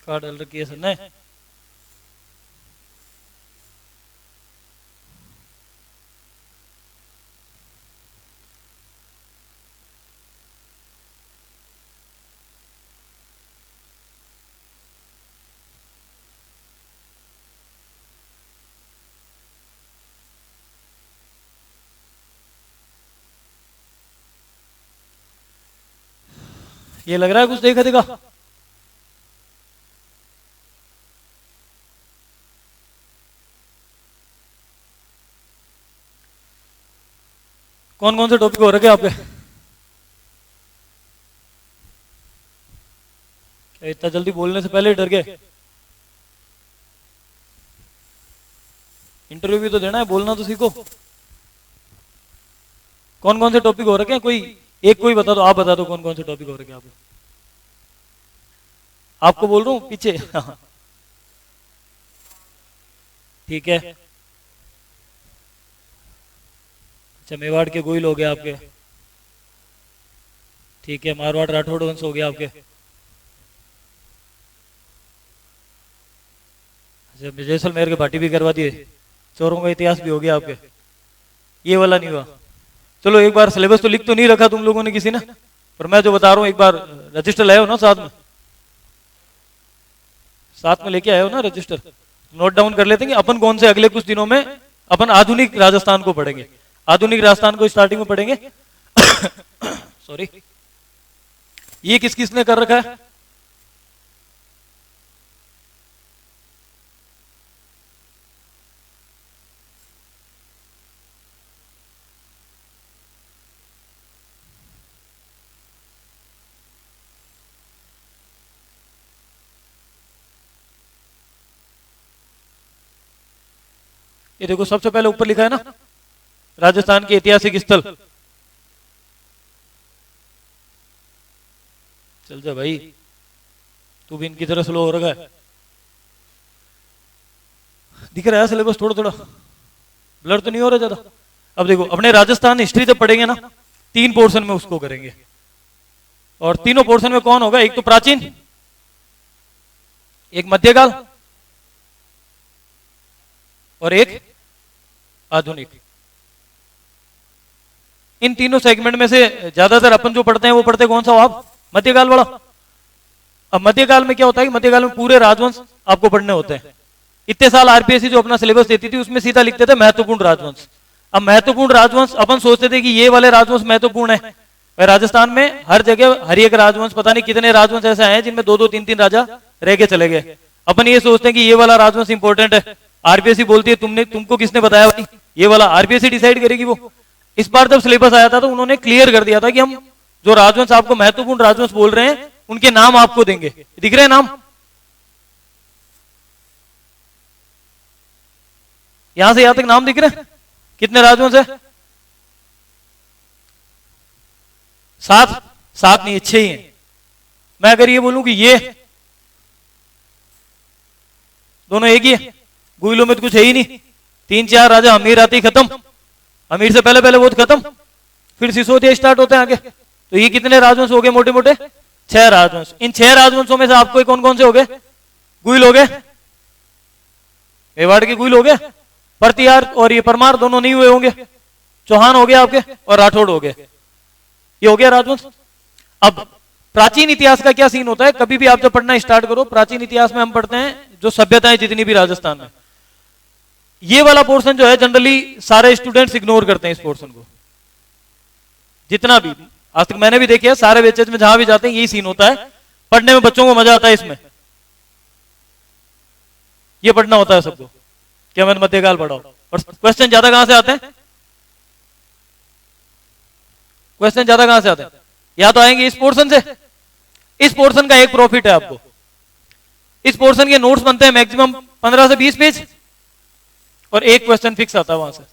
कहाँ डाल रखी है सर ने? ये लग रहा है कुछ देखा देखा। कौन कौन से टॉपिक हो रखे आपके? क्या इतना जल्दी बोलने से पहले ही डर गए? इंटरव्यू भी तो देना है, बोलना तो सीखो। कौन कौन से टॉपिक हो रखे हैं? कोई बता दो, आप बता दो कौन कौन से टॉपिक हो रखे हैं आपको। आपको बोल रहा हूं पीछे। ठीक है। अच्छा, मेवाड़ के गोइल हो गए आपके। ठीक है, मारवाड़ राठौड़ वंश हो गया आपके। अच्छा, जैसलमेर के भाटी भी करवा दिए। चोरों का इतिहास भी हो गया आपके। ये वाला नहीं हुआ। चलो, एक बार सिलेबस तो लिख तो नहीं रखा तुम लोगों ने किसी ने, पर मैं जो बता रहा हूं एक बार रजिस्टर लाए हो ना साथ में? साथ में लेके आए हो ना रजिस्टर? नोट डाउन कर लेते हैं कि अपन कौन से अगले कुछ दिनों में अपन आधुनिक राजस्थान को पढ़ेंगे। आधुनिक राजस्थान को स्टार्टिंग में पढ़ेंगे। सॉरी, ये किस किसने कर रखा है? ये देखो, सबसे पहले ऊपर लिखा है ना, राजस्थान के ऐतिहासिक स्थल। चल जा भाई, तू भी इनकी तरह स्लो हो रहा है। दिख रहा है सिलेबस थोड़ा थोड़ा? ब्लर तो नहीं हो रहा ज्यादा? अब देखो, अपने राजस्थान हिस्ट्री जब पढ़ेंगे ना, 3 पोर्शन में उसको करेंगे। और तीनों पोर्शन में कौन होगा? एक तो प्राचीन, एक मध्यकाल और एक आधुनिक। इन तीनों सेगमेंट में से ज्यादातर अपन जो पढ़ते हैं वो पढ़ते कौन सा हो आप? मध्यकाल वाला। अब मध्यकाल में क्या होता है कि मध्यकाल में पूरे राजवंश आपको पढ़ने होते हैं। इतने साल आरपीएससी जो अपना सिलेबस देती थी उसमें सीधा लिखते थे महत्वपूर्ण राजवंश। अब महत्वपूर्ण राजवंश अपन सोचते थे कि ये वाले राजवंश महत्वपूर्ण है। राजस्थान में हर जगह हर एक राजवंश, पता नहीं कितने राजवंश ऐसे हैं जिनमें 2-2 3-3 राजा रह के चले गए। अपन ये सोचते हैं कि ये वाला राजवंश इंपॉर्टेंट है। आरपीएससी बोलती है तुमको किसने बताया भाई? ये वाला आरपीएससी डिसाइड करेगी वो। इस बार जब सिलेबस आया था तो उन्होंने क्लियर कर दिया था कि हम जो राजवंश आपको महत्वपूर्ण राजवंश बोल रहे हैं उनके नाम आपको देंगे। दिख रहे हैं नाम? यहां से यहां तक नाम दिख रहे हैं? कितने राजवंश है? 7 नहीं, 6 ही हैं। मैं अगर ये बोलूं कि ये दोनों एक ही है, गुइलों में तो कुछ है ही नहीं। 3-4 राजा अमीर आते ही खत्म, अमीर से पहले पहले वो तो खत्म, फिर सिसोदिया स्टार्ट होते हैं आगे। तो ये कितने राजवंश हो गए मोटे मोटे? 6 राजवंश। इन 6 राजवंशों में से आपको कौन कौन से हो गए? गुइल हो गए, मेवाड़ के गुइल हो गए, परतियार और ये परमार दोनों नहीं हुए होंगे, चौहान हो गए आपके, और राठौड़ हो गए। ये हो गया राजवंश। अब प्राचीन इतिहास का क्या सीन होता है? कभी भी आप जब पढ़ना स्टार्ट करो, प्राचीन इतिहास में हम पढ़ते हैं जो सभ्यताएं जितनी भी राजस्थान में, ये वाला पोर्शन जो है जनरली सारे स्टूडेंट्स इग्नोर करते हैं इस पोर्शन को। जितना भी आज तक मैंने भी देखा है, सारे बैचेज में जहां भी जाते हैं यही सीन होता है। पढ़ने में बच्चों को मजा आता है, इसमें ये पढ़ना होता है सबको कि हमें मध्यकाल पढ़ाओ। और क्वेश्चन ज्यादा कहां से आते हैं? क्वेश्चन ज्यादा कहां से आते हैं? या तो आएंगे इस पोर्शन से। इस पोर्शन का एक प्रॉफिट है आपको, इस पोर्शन के नोट्स बनते हैं मैक्सिमम 15 से 20 पेज, और एक क्वेश्चन फिक्स आता है वहां से।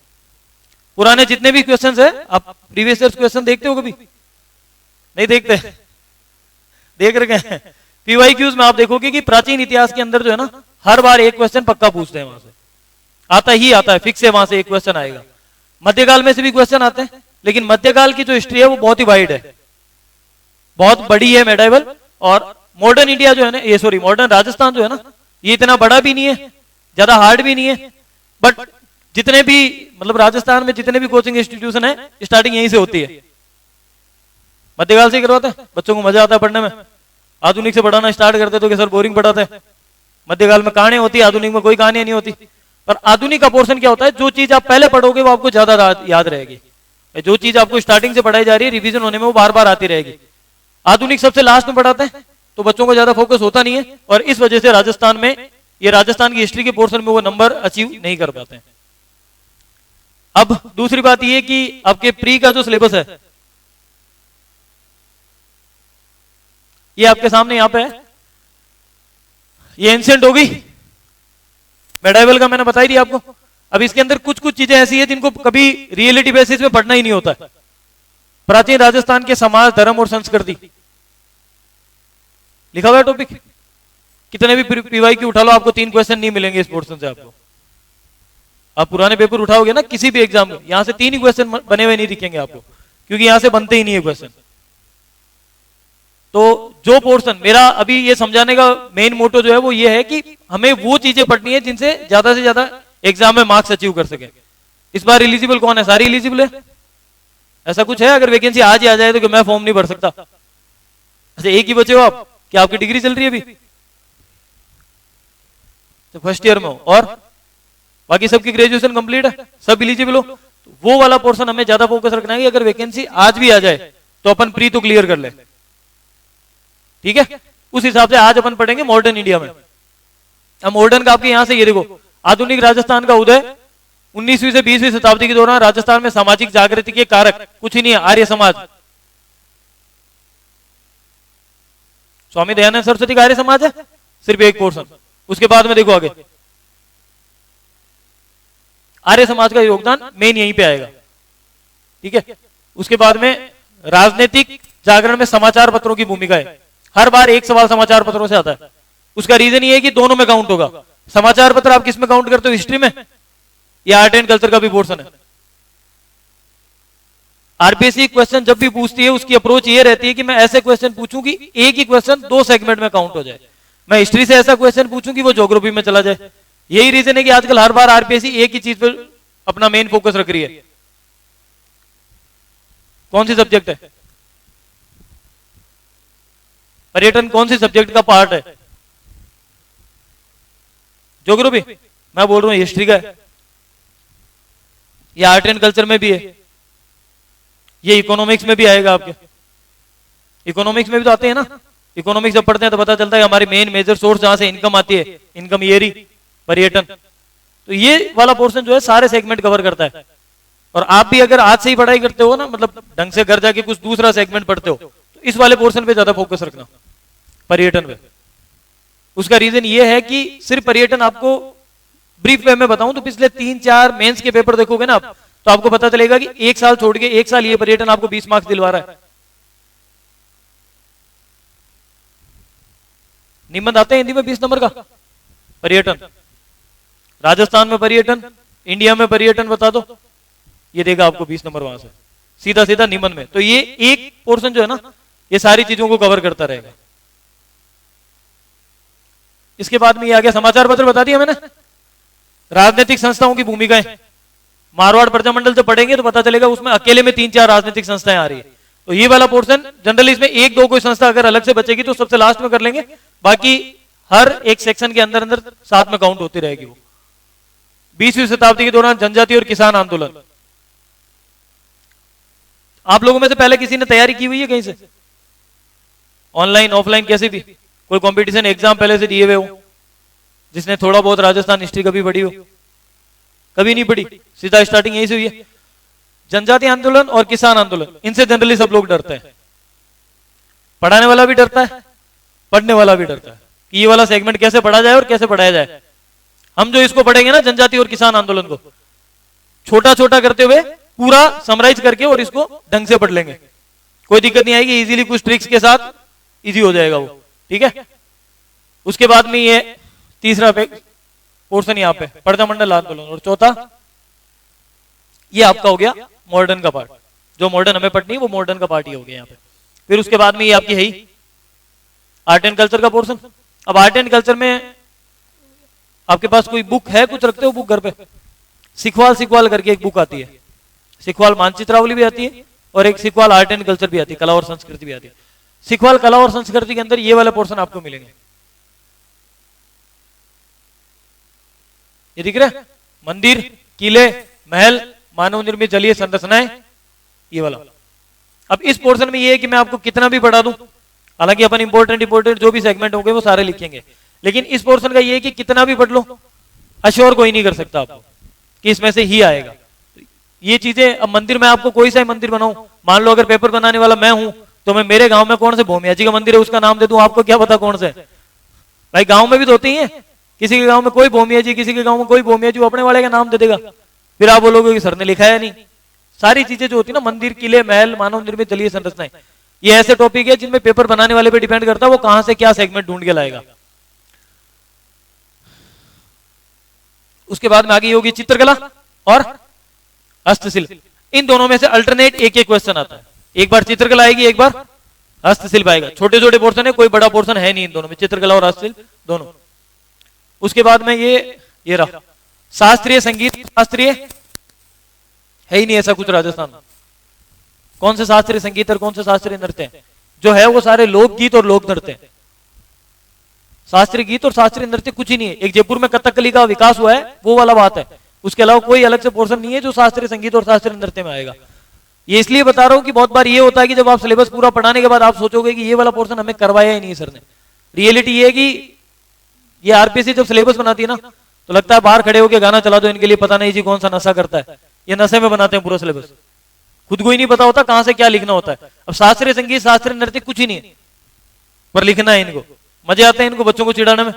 पुराने जितने भी क्वेश्चंस है, आप प्रीवियस ईयर क्वेश्चन देखते हो कभी? नहीं देखते? देख रहे हैं? पीवाईक्यूज में आप देखोगे कि प्राचीन इतिहास के अंदर जो है ना, हर बार एक क्वेश्चन पक्का पूछते हैं, वहां से आता ही आता है, फिक्स है, वहां से एक क्वेश्चन आएगा। मध्यकाल में से भी क्वेश्चन आते हैं, लेकिन मध्यकाल की जो हिस्ट्री है वो बहुत ही वाइड है, बहुत बड़ी है, मेडाइवल, और मॉडर्न इंडिया जो है ना, ये सॉरी मॉडर्न राजस्थान जो है ना, ये इतना बड़ा भी नहीं है, ज्यादा हार्ड भी नहीं है, बट जितने भी मतलब राजस्थान में जितने भी कोचिंग इंस्टीट्यूशन है स्टार्टिंग यहीं से होती है। मध्यकाल से करवाते हैं, बच्चों को मजा आता है पढ़ने में। आधुनिक से पढ़ाना स्टार्ट करते तो सर बोरिंग पढ़ाते हैं। मध्यकाल में कहानी होती है, आधुनिक में कोई कहानी नहीं होती। पर आधुनिक का पोर्शन क्या होता है, जो चीज आप पहले पढ़ोगे वो आपको ज्यादा याद रहेगी। जो चीज आपको स्टार्टिंग से पढ़ाई जा रही है रिवीजन होने में वो बार बार आती रहेगी। आधुनिक सबसे लास्ट में पढ़ाते हैं तो बच्चों को ज्यादा फोकस होता नहीं है, और इस वजह से राजस्थान में, ये राजस्थान की हिस्ट्री के पोर्शन में वो नंबर अचीव नहीं कर पाते हैं। अब दूसरी बात ये कि आपके प्री का जो सिलेबस है ये आपके सामने यहां पे है। ये एंशिएंट हो गई, मेडाइवल का मैंने बताई दी आपको। अब इसके अंदर कुछ कुछ चीजें ऐसी है जिनको कभी रियलिटी बेसिस में पढ़ना ही नहीं होता है। प्राचीन राजस्थान के समाज, धर्म और संस्कृति लिखा हुआ है टॉपिक। कितने भी पीवाई की उठा लो, आपको 3 क्वेश्चन नहीं मिलेंगे इस पोर्शन से। आपको आप पुराने पेपर उठाओगे ना किसी भी एग्जाम में, यहां से 3 ही क्वेश्चन बने हुए नहीं दिखेंगे आपको, क्योंकि यहां से बनते ही नहीं है क्वेश्चन। तो जो पोर्शन मेरा अभी ये समझाने का मेन मोटो जो है वो ये है कि हमें वो चीजें पढ़नी है जिनसे से ज्यादा एग्जाम में मार्क्स अचीव कर सके। इस बार एलिजिबल कौन है? सारी एलिजिबल है? ऐसा कुछ है अगर वैकेंसी आज ही आ जाए तो कि मैं फॉर्म नहीं भर सकता? अच्छा एक ही बचे हो आप, कि आपकी डिग्री चल रही है अभी तो फर्स्ट ईयर में हो, और बाकी सबकी ग्रेजुएशन कंप्लीट है, सब एलिजिबल हो, तो वो वाला पोर्शन हमें ज्यादा फोकस रखना है कि अगर वैकेंसी आज भी आ जाए तो अपन प्री तो क्लियर कर ले। ठीक है, उस हिसाब से आज अपन पढ़ेंगे मॉडर्न इंडिया में। अब मॉडर्न का आपके यहां से ये देखो, आधुनिक राजस्थान का उदय 19वीं से 20वीं शताब्दी के दौरान राजस्थान में सामाजिक जागृति के कारक कुछ ही नहीं है, आर्य समाज। स्वामी दयानंद सरस्वती का आर्य समाज है सिर्फ एक पोर्शन। उसके बाद में देखो आगे आर्य समाज का योगदान मेन यहीं पे आएगा। ठीक है, उसके बाद में राजनीतिक जागरण में समाचार पत्रों की भूमिका है। हर बार एक सवाल समाचार पत्रों से आता है। उसका रीजन ये है कि दोनों में काउंट होगा। समाचार पत्र आप किस में काउंट करते हो, हिस्ट्री में या आर्ट एंड कल्चर का भी पोर्शन है? आरपीएससी क्वेश्चन जब भी पूछती है उसकी अप्रोच ये रहती है कि मैं ऐसे क्वेश्चन पूछूं कि एक ही क्वेश्चन 2 सेगमेंट में काउंट हो जाए। मैं हिस्ट्री से ऐसा क्वेश्चन पूछूं कि वो ज्योग्राफी में चला जाए। यही रीजन है कि आजकल हर बार आरपीएससी एक ही चीज पर अपना मेन फोकस रख रही है। कौन सी सब्जेक्ट है? पर्यटन कौन सी सब्जेक्ट का पार्ट है? ज्योग्राफी? मैं बोल रहा हूं हिस्ट्री का है, या आर्ट एंड कल्चर में भी है, ये इकोनॉमिक्स में भी आएगा आपके। इकोनॉमिक्स में भी तो आते हैं ना। इकोनॉमिक्स जब पढ़ते हैं तो पता चलता है हमारी मेन मेजर सोर्स जहां से इनकम आती है, इनकम ये रही पर्यटन। तो ये वाला पोर्शन जो है सारे सेगमेंट कवर करता है। और आप भी अगर आज से ही पढ़ाई करते हो ना, मतलब ढंग से घर जाके कुछ दूसरा सेगमेंट पढ़ते हो, तो इस वाले पोर्शन पे ज्यादा फोकस रखना, पर्यटन पे। उसका रीजन ये है कि सिर्फ पर्यटन आपको ब्रीफ वे में बताऊं तो पिछले 3-4 मेंस के पेपर देखोगे ना आप, तो आपको पता चलेगा कि एक साल छोड़ के एक साल ये पर्यटन आपको 20 मार्क्स दिलवा रहा है। निबंध आते हैं हिंदी में 20 नंबर का, पर्यटन, राजस्थान में पर्यटन, इंडिया में पर्यटन बता दो, ये देगा आपको 20 नंबर वहां से सीधा सीधा निबंध में। तो ये एक पोर्शन जो है ना, ये सारी चीजों को कवर करता रहेगा। इसके बाद में ये आ गया समाचार पत्र, बता दिया मैंने। राजनीतिक संस्थाओं की भूमिकाएं, मारवाड़ प्रजामंडल से पढ़ेंगे तो पता चलेगा उसमें अकेले में 3-4 राजनीतिक संस्थाएं आ रही है। तो ये वाला पोर्शन जनरली इसमें 1-2 कोई संस्था अगर अलग से बचेगी तो सबसे लास्ट में कर लेंगे, बाकी हर एक सेक्शन के अंदर अंदर साथ में काउंट होती रहेगी वो। 20वीं शताब्दी के दौरान जनजाति और किसान आंदोलन, आप लोगों में से पहले किसी ने तैयारी की हुई है कहीं से, ऑनलाइन ऑफलाइन कैसे भी, कोई कंपटीशन एग्जाम पहले से दिए हुए हो, जिसने थोड़ा बहुत राजस्थान हिस्ट्री कभी पढ़ी हो? कभी नहीं पढ़ी, सीधा स्टार्टिंग यहीं से हुई है। जनजाति आंदोलन और किसान आंदोलन, इनसे जनरली सब लोग डरते हैं। पढ़ाने वाला भी डरता है, पढ़ने वाला भी डरता है कि ये वाला सेगमेंट कैसे पढ़ा जाए और कैसे पढ़ाया जाए। हम जो इसको पढ़ेंगे ना, जनजाति और किसान आंदोलन को, छोटा छोटा करते हुए पूरा समराइज करके और इसको ढंग से पढ़ लेंगे, कोई दिक्कत नहीं आएगी। इजीली कुछ ट्रिक्स के साथ इजी हो जाएगा वो। ठीक है, उसके बाद में ये तीसरा पोर्शन यहाँ पे प्रजामंडल आंदोलन, और चौथा ये आपका हो गया मॉडर्न का पार्ट। जो मॉडर्न हमें पढ़नी है वो मॉडर्न का पार्ट ही हो गया यहाँ पे। फिर उसके बाद में ये आपकी है ही आर्ट एंड कल्चर का पोर्शन। अब आर्ट एंड कल्चर में आपके पास कोई बुक है, कुछ रखते हो बुक घर पे? सिखवाल सिखवाल करके एक बुक आती है, सिखवाल मानचित्रावली भी आती है और एक सिखवाल आर्ट एंड कल्चर भी आती है, कला और संस्कृति भी आती है। सिखवाल कला और संस्कृति के अंदर ये वाला पोर्शन आपको मिलेंगे, ये दिख रहा है, मंदिर, किले, महल, मानव निर्मित जलीय संरचनाएं, ये वाला। अब इस पोर्शन में ये है कि मैं आपको कितना भी पढ़ा दूं, हालांकि अपन इंपोर्टेंट जो भी सेगमेंट होंगे वो सारे लिखेंगे, लेकिन इस पोर्शन का ये है कि कितना भी पढ़ लो, अश्योर कोई नहीं कर सकता आपको कि इसमें से ही आएगा ये चीजें। अब मंदिर में आपको कोई सा मंदिर बनाऊं, मान लो अगर पेपर बनाने वाला मैं हूं तो मैं मेरे गांव में कौन से भूमिया जी का मंदिर है उसका नाम दे दूं, आपको क्या पता कौन से? भाई गांव में भी तो होते ही है, किसी के गांव में कोई भूमिया जी, किसी के गांव में कोई भूमिया जी, वो अपने वाले का नाम दे देगा, फिर आप बोलोगे कि सर ने लिखा है नहीं। सारी चीजें जो होती है ना, मंदिर, किले, महल, मानव निर्मित जलीय संरचनाएं, ये ऐसे टॉपिक है जिनमें पेपर बनाने वाले पे डिपेंड करता है वो कहां से क्या सेगमेंट ढूंढ के लाएगा। उसके बाद में आगे होगी चित्रकला और हस्तशिल्प। इन दोनों में से अल्टरनेट एक एक क्वेश्चन आता है, एक बार चित्रकला आएगी, एक बार हस्तशिल्प आएगा। छोटे छोटे पोर्शन है, कोई बड़ा पोर्शन है नहीं इन दोनों में, चित्रकला और हस्तशिल्प दोनों। उसके बाद में ये रहा शास्त्रीय संगीत, शास्त्रीय है ही नहीं ऐसा कुछ राजस्थान में। कौन से शास्त्रीय संगीत और कौन से शास्त्रीय नृत्य है? जो है वो सारे लोकगीत और लोक नृत्य है। शास्त्रीय गीत और शास्त्रीय नृत्य कुछ ही नहीं है। एक जयपुर में कथकली का विकास हुआ है, वो वाला बात है, उसके अलावा कोई अलग से पोर्शन नहीं है जो शास्त्रीय संगीत और शास्त्रीय नृत्य में आएगा। ये इसलिए बता रहा हूं कि बहुत बार ये होता है कि जब आप सिलेबस पूरा पढ़ाने के बाद आप सोचोगे कि ये वाला पोर्शन हमें करवाया ही नहीं सर ने। रियलिटी ये है कि ये आरपीएससी जब सिलेबस बनाती है ना तो लगता है बाहर खड़े होकर गाना चला दो, इनके लिए पता नहीं जी कौन सा नशा करता है, ये नशे में बनाते हैं पूरा सिलेबस, खुद को ही नहीं पता होता कहां से क्या लिखना होता है। अब शास्त्रीय संगीत शास्त्रीय नृत्य कुछ ही नहीं है, पर लिखना है इनको, मजे आते हैं इनको बच्चों को चिढ़ाने में।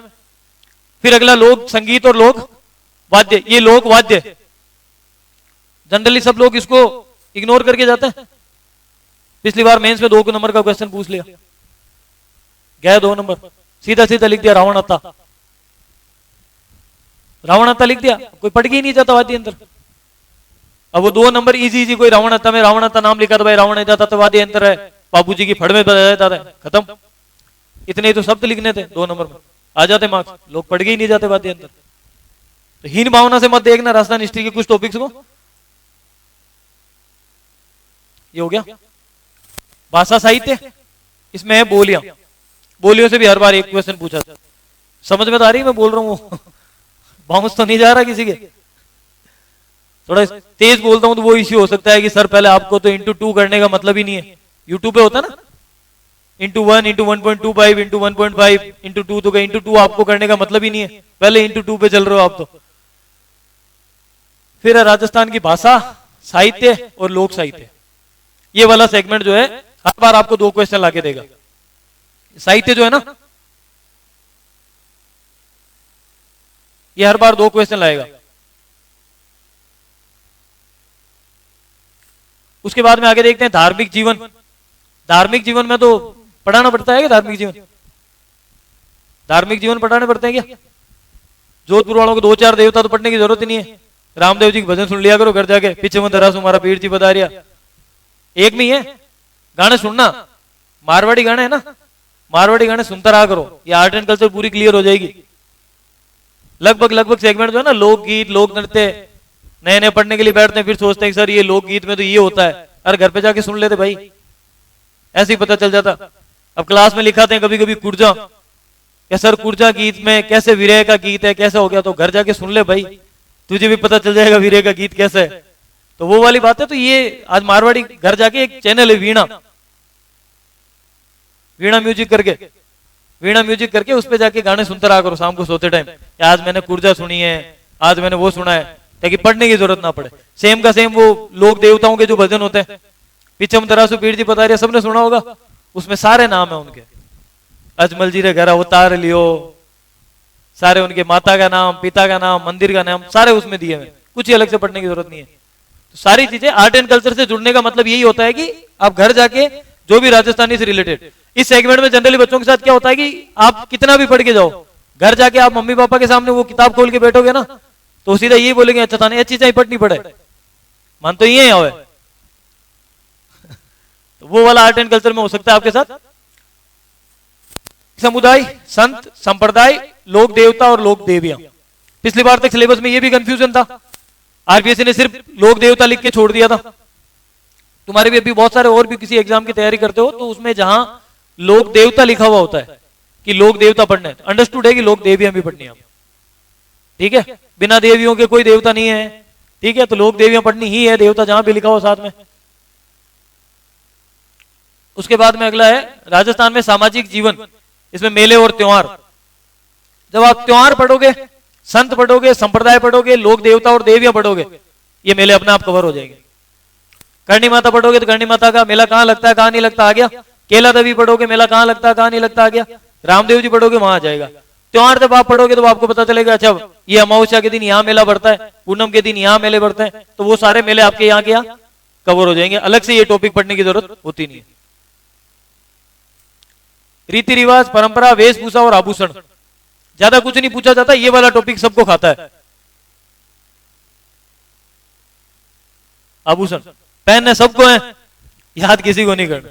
फिर अगला लोक संगीत और लोक वाद्य, ये लोक वाद्य जनरली सब लोग इसको इग्नोर करके जाते हैं। पिछली बार मेंस में 2 नंबर का क्वेश्चन पूछ लिया, गया 2 नंबर, सीधा सीधा लिख दिया रावण अत्ता, रावण अत्ता लिख दिया, कोई पढ़ के ही नहीं जाता वाद्य अंतर। अब वो 2 नंबर इजी कोई रावण अत्ता में रावण अत्ता नाम लिखा था, भाई रावण जाता तो वाद्य अंतर है, बाबूजी की फड़ में बताया जाता है, खत्म। इतने ही तो शब्द लिखने थे, 2 नंबर में आ जाते मार्क्स, लोग पढ़ के ही नहीं जाते वाद्य अंतर। तो हीन भावना से मत देखना राजस्थान हिस्ट्री के कुछ टॉपिक्स को। ये हो गया भाषा साहित्य, इसमें है बोलियां, बोलियों से भी हर बार एक क्वेश्चन पूछा था। समझ में तो आ रही मैं बोल रहा हूँ बाउंस तो नहीं जा रहा किसी के? थोड़ा तेज बोलता हूं तो वो इश्यू हो सकता है कि सर पहले आपको तो इंटू 2 करने का मतलब ही नहीं है, यूट्यूब पे होता ना इंटू 1 इंटू 1.25 इंटू 1.5 इंटू 2, तो इंटू 2 आपको करने का मतलब ही नहीं है, पहले इंटू 2 पे चल रहे हो आप तो। फिर राजस्थान की भाषा साहित्य और लोक साहित्य, ये वाला सेगमेंट जो है हर बार आपको 2 क्वेश्चन लाके देगा। साहित्य जो है ना ये हर बार 2 क्वेश्चन लाएगा। उसके बाद में आगे देखते हैं धार्मिक जीवन। धार्मिक जीवन में तो पढ़ाना पड़ता है क्या? धार्मिक जीवन, धार्मिक जीवन पढ़ाने पड़ते हैं क्या? जोधपुर वालों को 2-4 देवता तो पढ़ने की जरूरत ही नहीं है, रामदेव जी के भजन सुन लिया करो घर जाके, पीछे में धरा हमारा पीर जी बता रिया, एक में ही है। गाने सुनना, मारवाड़ी गाने है ना, मारवाड़ी गाने सुनता रहा करो, ये आर्ट एंड कल्चर पूरी क्लियर हो जाएगी। लगभग सेगमेंट जो है ना लोकगीत लोक नृत्य, नए नए पढ़ने के लिए बैठते हैं, फिर सोचते हैं सर ये लोकगीत में तो ये होता है, अरे घर पे जाके सुन लेते भाई, ऐसे ही पता चल जाता। अब क्लास में लिखाते हैं कभी कभी कुर्जा, या सर कुर्जा गीत में कैसे विरह का गीत है, कैसे हो गया, तो घर जाके सुन ले भाई, तुझे भी पता चल जाएगा विरह का गीत कैसे है। तो वो वाली बात है। तो ये आज मारवाड़ी घर जाके एक चैनल है वीणा, वीणा म्यूजिक करके, वीणा म्यूजिक करके उस पे जाके गाने सुनते रहा करो शाम को सोते टाइम, आज मैंने कुर्जा सुनी है, आज मैंने वो सुना है, ताकि पढ़ने की जरूरत ना पड़े। सेम का सेम वो लोक देवताओं के जो भजन होते हैं, पिछम तरासु पीर जी बता रहे, सबने सुना होगा, उसमें सारे नाम है उनके, अजमल जी रे घर अवतार लियो, सारे उनके माता का नाम, पिता का नाम, मंदिर का नाम, सारे उसमें दिए हुए, कुछ ही अलग से पढ़ने की जरूरत नहीं है। तो सारी चीजें आर्ट एंड कल्चर से जुड़ने का मतलब यही होता है कि आप घर जाके जो भी राजस्थानी से रिलेटेड, इस सेगमेंट में जनरली बच्चों के साथ क्या होता है कि आप कितना भी पढ़ के जाओ, घर जाके आप मम्मी पापा के सामने वो किताब खोल के बैठोगे ना तो सीधा यही बोलेंगे, अच्छा था नहीं अच्छी चाहिए पढ़नी पड़े, मान तो ये है। तो वो वाला आर्ट एंड कल्चर में हो सकता है आपके साथ। समुदाय, संत, संप्रदाय, लोक देवता और लोक देवियां। पिछली बार तक सिलेबस में यह भी कंफ्यूजन था, आरपीएससी ने सिर्फ लोक देवता लिख के छोड़ दिया था। तुम्हारे भी अभी बहुत सारे और भी किसी एग्जाम की तैयारी करते हो तो उसमें जहां लोक देवता लिखा हुआ होता है कि लोक देवता पढ़ने, अंडरस्टूड है कि लोक देवियां भी पढ़नी है, ठीक है, बिना देवियों के कोई देवता नहीं है, ठीक है, तो लोक देवियां पढ़नी ही है, देवता जहां भी लिखा हो साथ में। उसके बाद में अगला है राजस्थान में सामाजिक जीवन, इसमें मेले और त्योहार। जब आप त्योहार पढ़ोगे, संत पढ़ोगे, संप्रदाय पढ़ोगे, लोक देवता और देवियां पढ़ोगे, ये मेले अपने आप कवर हो जाएंगे। करणी माता पढ़ोगे तो करणी माता का मेला कहां लगता है, कहां नहीं लगता, आ गया। केला देवी पढ़ोगे, मेला कहां लगता है, कहां नहीं लगता, आ गया। रामदेव जी पढ़ोगे, वहां आ जाएगा। त्योहार जब आप पढ़ोगे तो आपको पता चलेगा, अच्छा ये अमावस्या के दिन यहाँ मेला बढ़ता है, पूनम के दिन यहाँ मेले बढ़ते हैं, तो वो सारे मेले आपके यहाँ के यहाँ कवर हो जाएंगे, अलग से ये टॉपिक पढ़ने की जरूरत होती नहीं है। रीति रिवाज, परंपरा, वेशभूषा और आभूषण, ज्यादा कुछ नहीं पूछा जाता, ये वाला टॉपिक सबको खाता है। आभूषण पहनने सबको है, याद किसी को नहीं करना,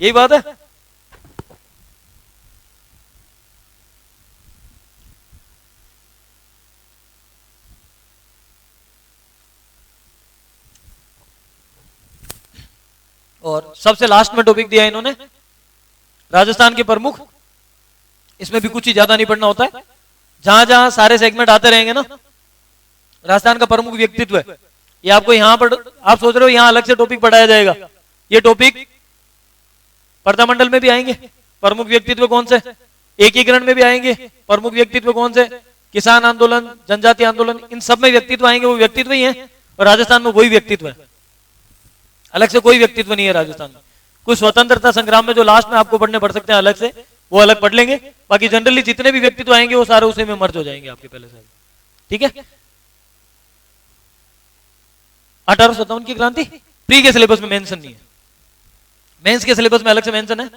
यही बात है। और सबसे लास्ट में टॉपिक दिया इन्होंने राजस्थान के प्रमुख, इसमें भी कुछ ही ज्यादा नहीं पढ़ना होता है, जहां जहां सारे सेगमेंट आते रहेंगे ना, राजस्थान का प्रमुख व्यक्तित्व है, ये आपको यहां पर, आप सोच रहे हो यहां अलग से टॉपिक पढ़ाया जाएगा, ये टॉपिक पर्दामंडल में भी आएंगे। प्रमुख व्यक्तित्व कौन से, एकीकरण में भी आएंगे, प्रमुख व्यक्तित्व कौन से, किसान आंदोलन, जनजाति आंदोलन, इन सब में व्यक्तित्व आएंगे, वो व्यक्तित्व ही है, और राजस्थान में वही व्यक्तित्व है, अलग से कोई व्यक्तित्व नहीं है राजस्थान में। कुछ स्वतंत्रता संग्राम में जो लास्ट में आपको पढ़ने पड़ सकते हैं अलग से, वो अलग पढ़ लेंगे, बाकी जनरली जितने भी व्यक्तित्व आएंगे वो सारे उसी में मर्ज हो जाएंगे आपके पहले से, ठीक है। 1857 की क्रांति प्री के सिलेबस में मेंशन नहीं है, मेंस के सिलेबस में अलग से मेंशन है।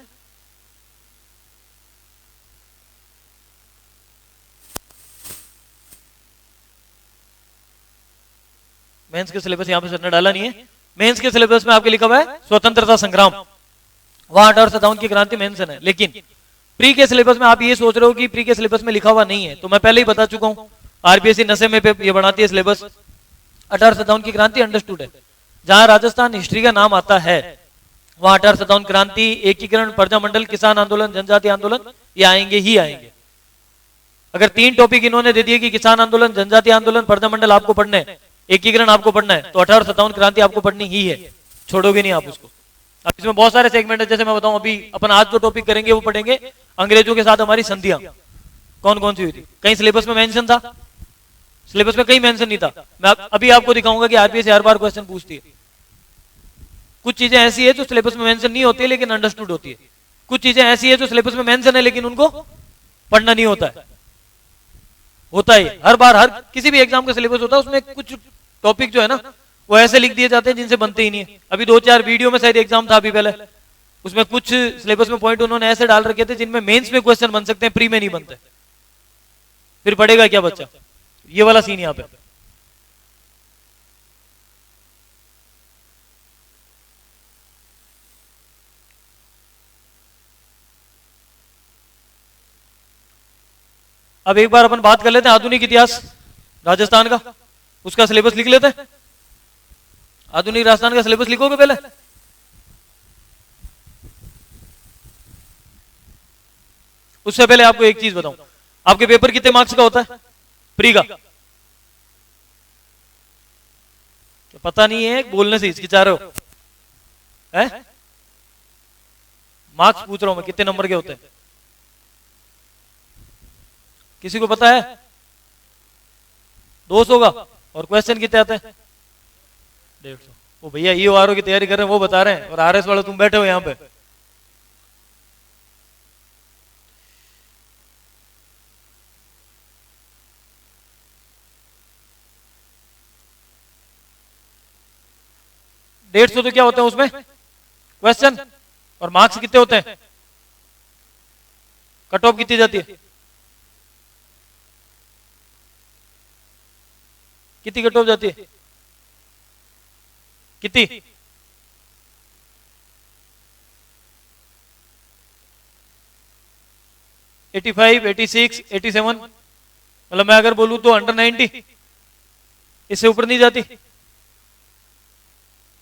मेंस के सिलेबस यहां पे सर ने डाला नहीं है, मेंस के सिलेबस में आपके लिखा हुआ है स्वतंत्रता संग्राम, वहां 1857 की क्रांति मेंशन है। लेकिन प्री के सिलेबस में आप ये सोच रहे हो कि प्री के सिलेबस में लिखा हुआ नहीं है, तो मैं पहले ही बता चुका हूं, आरपीएससी नशे में ये बनाती है सिलेबस। 1857 की क्रांति अंडरस्टूड है, जहां राजस्थान हिस्ट्री का नाम आता है वहां 1857 क्रांति, एकीकरण, प्रजामंडल, किसान आंदोलन, जनजाति आंदोलन, ये आएंगे ही आएंगे। अगर 3 टॉपिक इन्होंने दे दिए कि किसान आंदोलन, जनजाति आंदोलन, प्रजामंडल आपको पढ़ना है, एकीकरण आपको पढ़ना है, तो 1857 क्रांति आपको पढ़नी ही है, छोड़ोगे नहीं आप उसको। अब इसमें बहुत सारे सेगमेंट है, जैसे मैं बताऊं अभी अपन आज जो टॉपिक करेंगे वो पढ़ेंगे अंग्रेजों के साथ हमारी संधियां कौन कौन सी हुई थी। कहीं सिलेबस में मेंशन था, सिलेबस में कहीं मेंशन नहीं था। मैं अभी आपको दिखाऊंगा कि आरपीएससी हर बार क्वेश्चन पूछती है। कुछ चीजें ऐसी है जो सिलेबस में मेंशन नहीं होती है लेकिन अंडरस्टूड होती है, कुछ चीजें ऐसी है जो सिलेबस में मेंशन है लेकिन उनको पढ़ना नहीं होता है। होता है हर बार, हर किसी भी एग्जाम का सिलेबस होता है, उसमें कुछ टॉपिक जो है ना वो ऐसे लिख दिए जाते हैं जिनसे बनते ही नहीं है। अभी 2-4 वीडियो में शायद एग्जाम था अभी पहले, उसमें कुछ सिलेबस में पॉइंट उन्होंने ऐसे डाल रखे थे जिनमें मेंस में क्वेश्चन बन सकते हैं, प्री में नहीं बनते, फिर पढ़ेगा क्या बच्चा, ये वाला सीन यहाँ पे। अब एक बार अपन बात कर लेते हैं आधुनिक इतिहास राजस्थान का, उसका सिलेबस लिख लेते हैं। आधुनिक राजस्थान का सिलेबस लिखोगे पहले, उससे पहले आपको एक चीज बताऊं, आपके पेपर कितने मार्क्स का होता है प्री का, तो पता नहीं है, बोलने से हिचकिचा रहे हो है? मार्क्स पूछ रहा हूं मैं, कितने नंबर के होते हैं, किसी को पता है? 200 का, और क्वेश्चन कितने आते हैं? 150। वो भैया ईओआरओ की तैयारी कर रहे हैं वो बता रहे हैं, और आरएस वाले तुम बैठे हो यहां पे। डेढ़ सौ तो क्या होते हैं उसमें क्वेश्चन, और मार्क्स कितने होते हैं, कट ऑफ कितनी जाती है, कितनी कट ऑफ जाती है, कितनी? 85, 86, 87, मतलब मैं अगर बोलूं तो अंडर 90, इससे ऊपर नहीं जाती।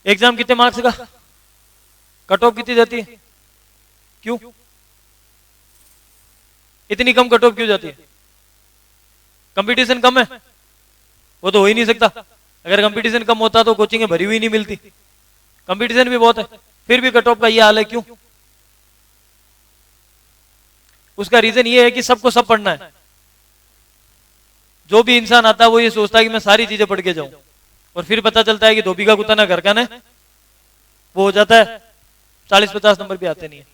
एग्जाम कितने मार्क्स का, कट ऑफ कितनी जाती है, क्यों इतनी कम कट ऑफ क्यों जाती है? कंपटीशन कम है, वो तो हो ही नहीं सकता। अगर कंपटीशन कम होता तो कोचिंग भरी हुई नहीं मिलती। कंपटीशन भी बहुत है, फिर भी कट ऑफ का ये हाल है, क्यों? उसका रीजन ये है कि सबको सब पढ़ना है। जो भी इंसान आता है वो ये सोचता है कि मैं सारी चीजें पढ़ के जाऊं, और फिर पता चलता है कि धोबी का कुत्ता ना घर का, ना वो हो जाता है, 40-50 नंबर भी आते नहीं है।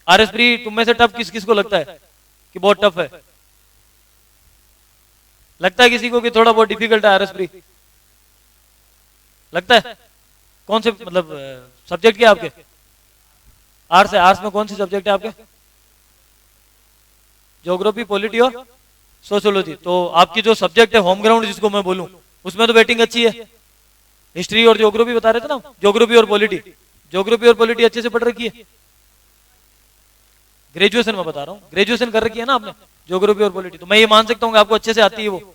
आरएस प्री तुम में से टफ किस किस को लगता है कि बहुत टफ है? लगता है किसी को कि थोड़ा बहुत डिफिकल्ट है आरएस प्री? लगता है? कौन से मतलब सब्जेक्ट क्या आपके? आर्ट्स है। आर्ट्स में कौन सी सब्जेक्ट है आपके? ज्योग्राफी, पॉलिटी और सोशियोलॉजी। तो आपकी जो सब्जेक्ट है होम ग्राउंड जिसको मैं बोलूं, उसमें तो बैटिंग अच्छी है। हिस्ट्री और ज्योग्राफी बता रहे थे ना, ज्योग्राफी और पॉलिटी, ज्योग्राफी और पॉलिटी अच्छे से पढ़ रखी है। ग्रेजुएशन में बता रहा हूँ, ग्रेजुएशन कर रखी है ना आपने ज्योग्राफी और पॉलिटी, तो मैं ये मान सकता हूँ कि आपको अच्छे से आती है, वो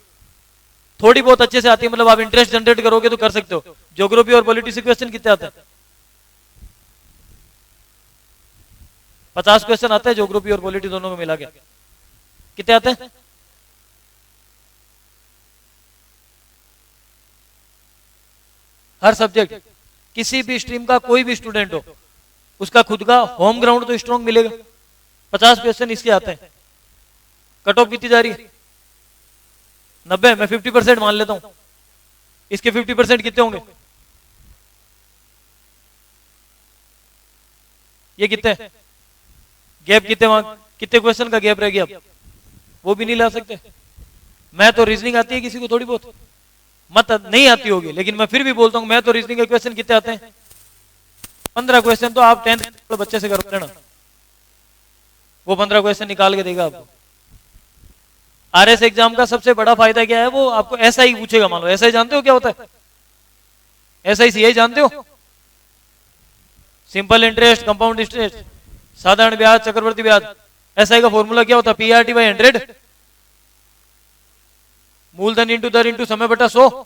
थोड़ी बहुत अच्छे से आती है, मतलब आप इंटरेस्ट जनरेट करोगे तो कर सकते हो। ज्योग्राफी और पॉलिटी से क्वेश्चन कितने आते हैं? 50 क्वेश्चन आते हैं ज्योग्राफी और पॉलिटी दोनों में मिला के। कितने आते हैं? हर सब्जेक्ट, किसी भी स्ट्रीम का कोई भी स्टूडेंट हो, उसका खुद का होम ग्राउंड तो स्ट्रॉन्ग मिलेगा। 50 क्वेश्चन इसके आते हैं। कट ऑफ कितनी जा रही है? 90। मैं 50% मान लेता हूं। इसके 50% कितने होंगे? ये कितने? गैप कितने? कितने क्वेश्चन का गैप रह गया? अब वो भी नहीं ला सकते। मैं तो रीजनिंग आती है किसी को थोड़ी बहुत, मत नहीं आती होगी, लेकिन मैं फिर भी बोलता हूं मैं तो रीजनिंग के क्वेश्चन कितने आते हैं? 15 क्वेश्चन। तो आप 10th बच्चे से कर लेना, वो 15 क्वेश्चन निकाल के देगा आपको। आरएस एग्जाम का सबसे बड़ा फायदा क्या है? वो आपको ऐसा ही पूछेगा। मान लो ऐसा ही, जानते हो क्या होता है ऐसा ही? सीआई जानते हो? सिंपल इंटरेस्ट, कंपाउंड इंटरेस्ट, साधारण ब्याज, चक्रवर्ती ब्याज। एसआई का फॉर्मूला क्या होता है? पीआरटी बाई 100, मूलधन इंटू दर इंटू समय बटा 100।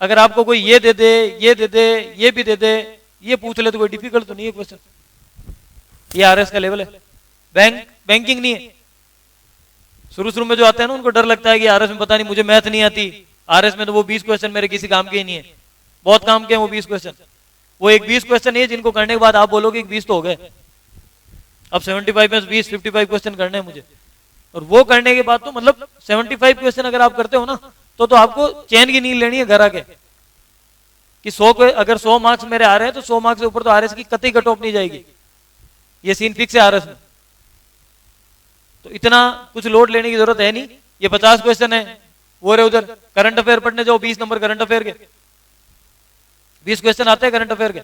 अगर आपको कोई ये दे दे, ये दे दे, ये भी दे दे, ये पूछ ले, तो कोई डिफिकल्ट तो नहीं है क्वेश्चन। ये आरएस का लेवल है। बैंकिंग नहीं है। शुरू में जो आते हैं ना, उनको डर लगता है कि आरएस में पता नहीं मुझे मैथ नहीं आती, आरएस में तो वो 20 क्वेश्चन मेरे किसी काम के ही नहीं है। बहुत काम के हैं वो 20 क्वेश्चन। वो एक 20 क्वेश्चन है जिनको करने के बाद आप बोलोगे 20 तो हो गए, अब 75 में 20, 55 क्वेश्चन करने हैं मुझे। और वो करने के बाद तो मतलब 75 क्वेश्चन अगर आप करते हो ना, तो आपको चैन की नींद लेनी है घर आके कि 100 को अगर 100 मार्क्स मेरे आ रहे हैं तो 100 मार्क्स से ऊपर तो आरएस की कतई कट ऑफ नहीं जाएगी। ये सीन फिक्स है आरएस में, तो इतना कुछ लोड लेने की जरूरत है नहीं। ये 50 क्वेश्चन है, वो रहे उधर करंट अफेयर पढ़ने जाओ, 20 नंबर करंट अफेयर के, 20 क्वेश्चन आते हैं करंट अफेयर के,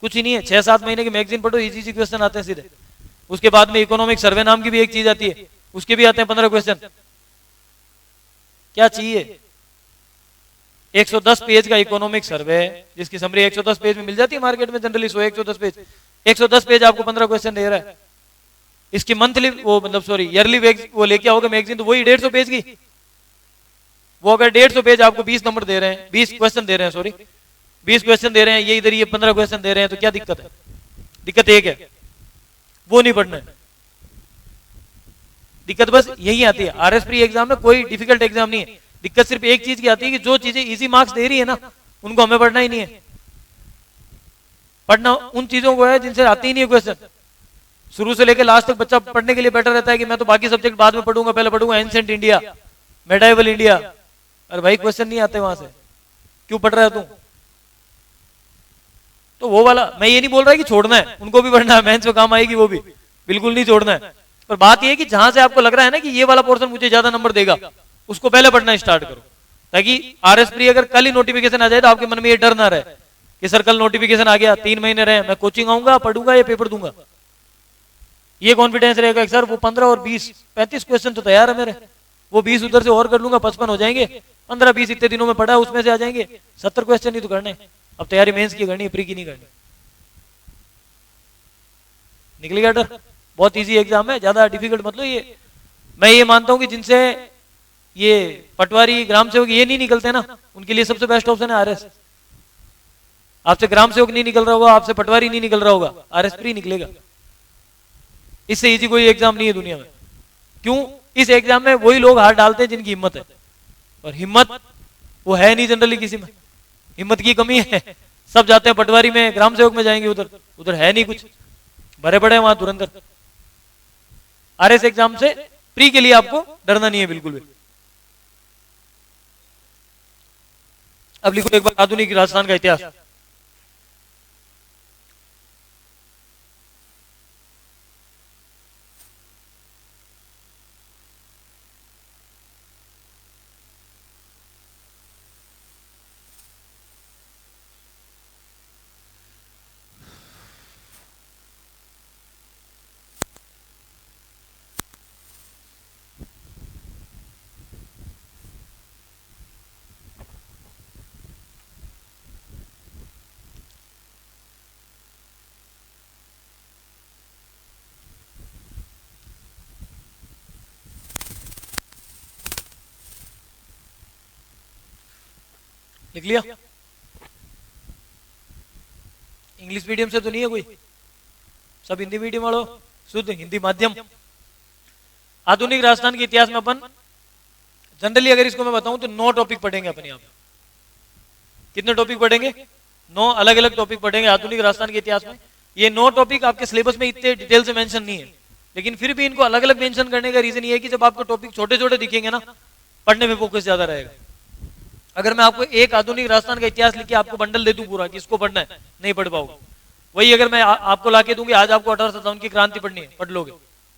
कुछ ही नहीं है। 6-7 महीने की मैगजीन पढ़ो, इजी इजी क्वेश्चन आते हैं सीधे। उसके बाद में इकोनॉमिक सर्वे नाम की भी एक चीज आती है, उसके भी आते हैं 15 क्वेश्चन। क्या चाहिए? 110 पेज का इकोनॉमिक सर्वे, जिसकी समरी 110 पेज में मिल जाती है मार्केट में जनरली, 110 पेज। 110 पेज आपको 15 क्वेश्चन दे रहा है। इसकी मंथली वो मतलब सॉरी ईयरली वो लेके आओगे मैगजीन, तो वही 150 पेज की। वो अगर 150 पेज आपको 20 नंबर दे रहे हैं, 20 क्वेश्चन दे रहे हैं, सॉरी 20 क्वेश्चन दे रहे हैं, ये इधर ये 15 क्वेश्चन दे रहे हैं, तो क्या दिक्कत है? दिक्कत एक है, वो नहीं पढ़ना है। दिक्कत बस यही आती है। आरएस प्री एग्जाम में कोई डिफिकल्ट एग्जाम नहीं है। दिक्कत सिर्फ एक चीज की आती है कि जो चीजें इजी मार्क्स दे रही है ना, उनको हमें पढ़ना ही नहीं है। पढ़ना उन चीजों को है जिनसे आती ही नहीं है क्वेश्चन। शुरू से लेकर लास्ट तक बच्चा पढ़ने के लिए बैठा रहता है कि मैं तो बाकी सब्जेक्ट बाद में पढ़ूंगा, पहले पढ़ूंगा एंशिएंट इंडिया, मेडाइवल इंडिया। अरे भाई क्वेश्चन नहीं आते वहां से, क्यों पढ़ रहा है तू? तो वो वाला मैं ये नहीं बोल रहा कि छोड़ना है, उनको भी पढ़ना है, मेंस में काम आएगी वो भी, बिल्कुल नहीं छोड़ना है। पर बात ये है कि जहां से आपको लग रहा है ना कि ये वाला पोर्शन मुझे ज्यादा नंबर देगा, उसको पहले पढ़ना स्टार्ट करो, ताकि आरएस प्री अगर कल ही नोटिफिकेशन आ जाए तो आपके मन में ये डर ना रहे कि सर कल नोटिफिकेशन आ गया, 3 महीने रहे, मैं कोचिंग आऊंगा, पढ़ूंगा या पेपर दूंगा। ये कॉन्फिडेंस रहेगा सर वो 15 और 20 35 क्वेश्चन तो तैयार है मेरे, वो 20 उधर से और कर लूंगा, 55 हो जाएंगे। 15-20 इतने दिनों में पढ़ा है उसमें से आ जाएंगे। 70 क्वेश्चन ही तो करने। अब तैयारी मेंस की करनी है, प्री की नहीं करनी। निकल गया डर? बहुत इजी एग्जाम है, ज्यादा डिफिकल्ट मतलब ये मैं ये मानता हूं कि जिनसे ये पटवारी ग्राम सेवक ये नहीं निकलते ना, उनके लिए सबसे बेस्ट ऑप्शन है आरएस। आपसे ग्राम सेवक नहीं निकल रहा होगा, आपसे पटवारी नहीं निकल रहा होगा, आरएस प्री निकलेगा। इससे इजी कोई एग्जाम नहीं है दुनिया में। क्यों? इस एग्जाम में वही लोग हार डालते हैं जिनकी हिम्मत है, और हिम्मत वो है नहीं जनरली किसी में, हिम्मत की कमी है। सब जाते हैं पटवारी में, ग्राम सेवक में जाएंगे, उधर उधर है नहीं कुछ, भरे पड़े वहां धुरंधर। आरएस एग्जाम से प्री के लिए आपको डरना नहीं है बिल्कुल भी। अब लिखो एक बार आधुनिक राजस्थान का इतिहास। लिख लिया? इंग्लिश मीडियम से तो नहीं है कोई? सब हिंदी मीडियम वालों, शुद्ध हिंदी माध्यम। आधुनिक राजस्थान के इतिहास में अपन जनरली अगर इसको मैं बताऊं तो 9 टॉपिक पढ़ेंगे अपन यहाँ पे। कितने टॉपिक पढ़ेंगे? 9 अलग अलग टॉपिक पढ़ेंगे आधुनिक राजस्थान के इतिहास में। ये 9 टॉपिक आपके सिलेबस में इतने डिटेल से मेंशन नहीं है, लेकिन फिर भी इनको अलग अलग मेंशन करने का रीजन ये है कि जब आपको टॉपिक छोटे छोटे दिखेंगे ना, पढ़ने में फोकस ज्यादा रहेगा। अगर मैं आपको एक आधुनिक राजस्थान का इतिहास लिख के आपको बंडल दे दूं पूरा कि इसको पढ़ना है, नहीं पढ़ पाओगे। वही अगर मैं आपको लाके दूंगी, आज आपको 1857 की क्रांति पढ़नी है, पढ़ लोगे।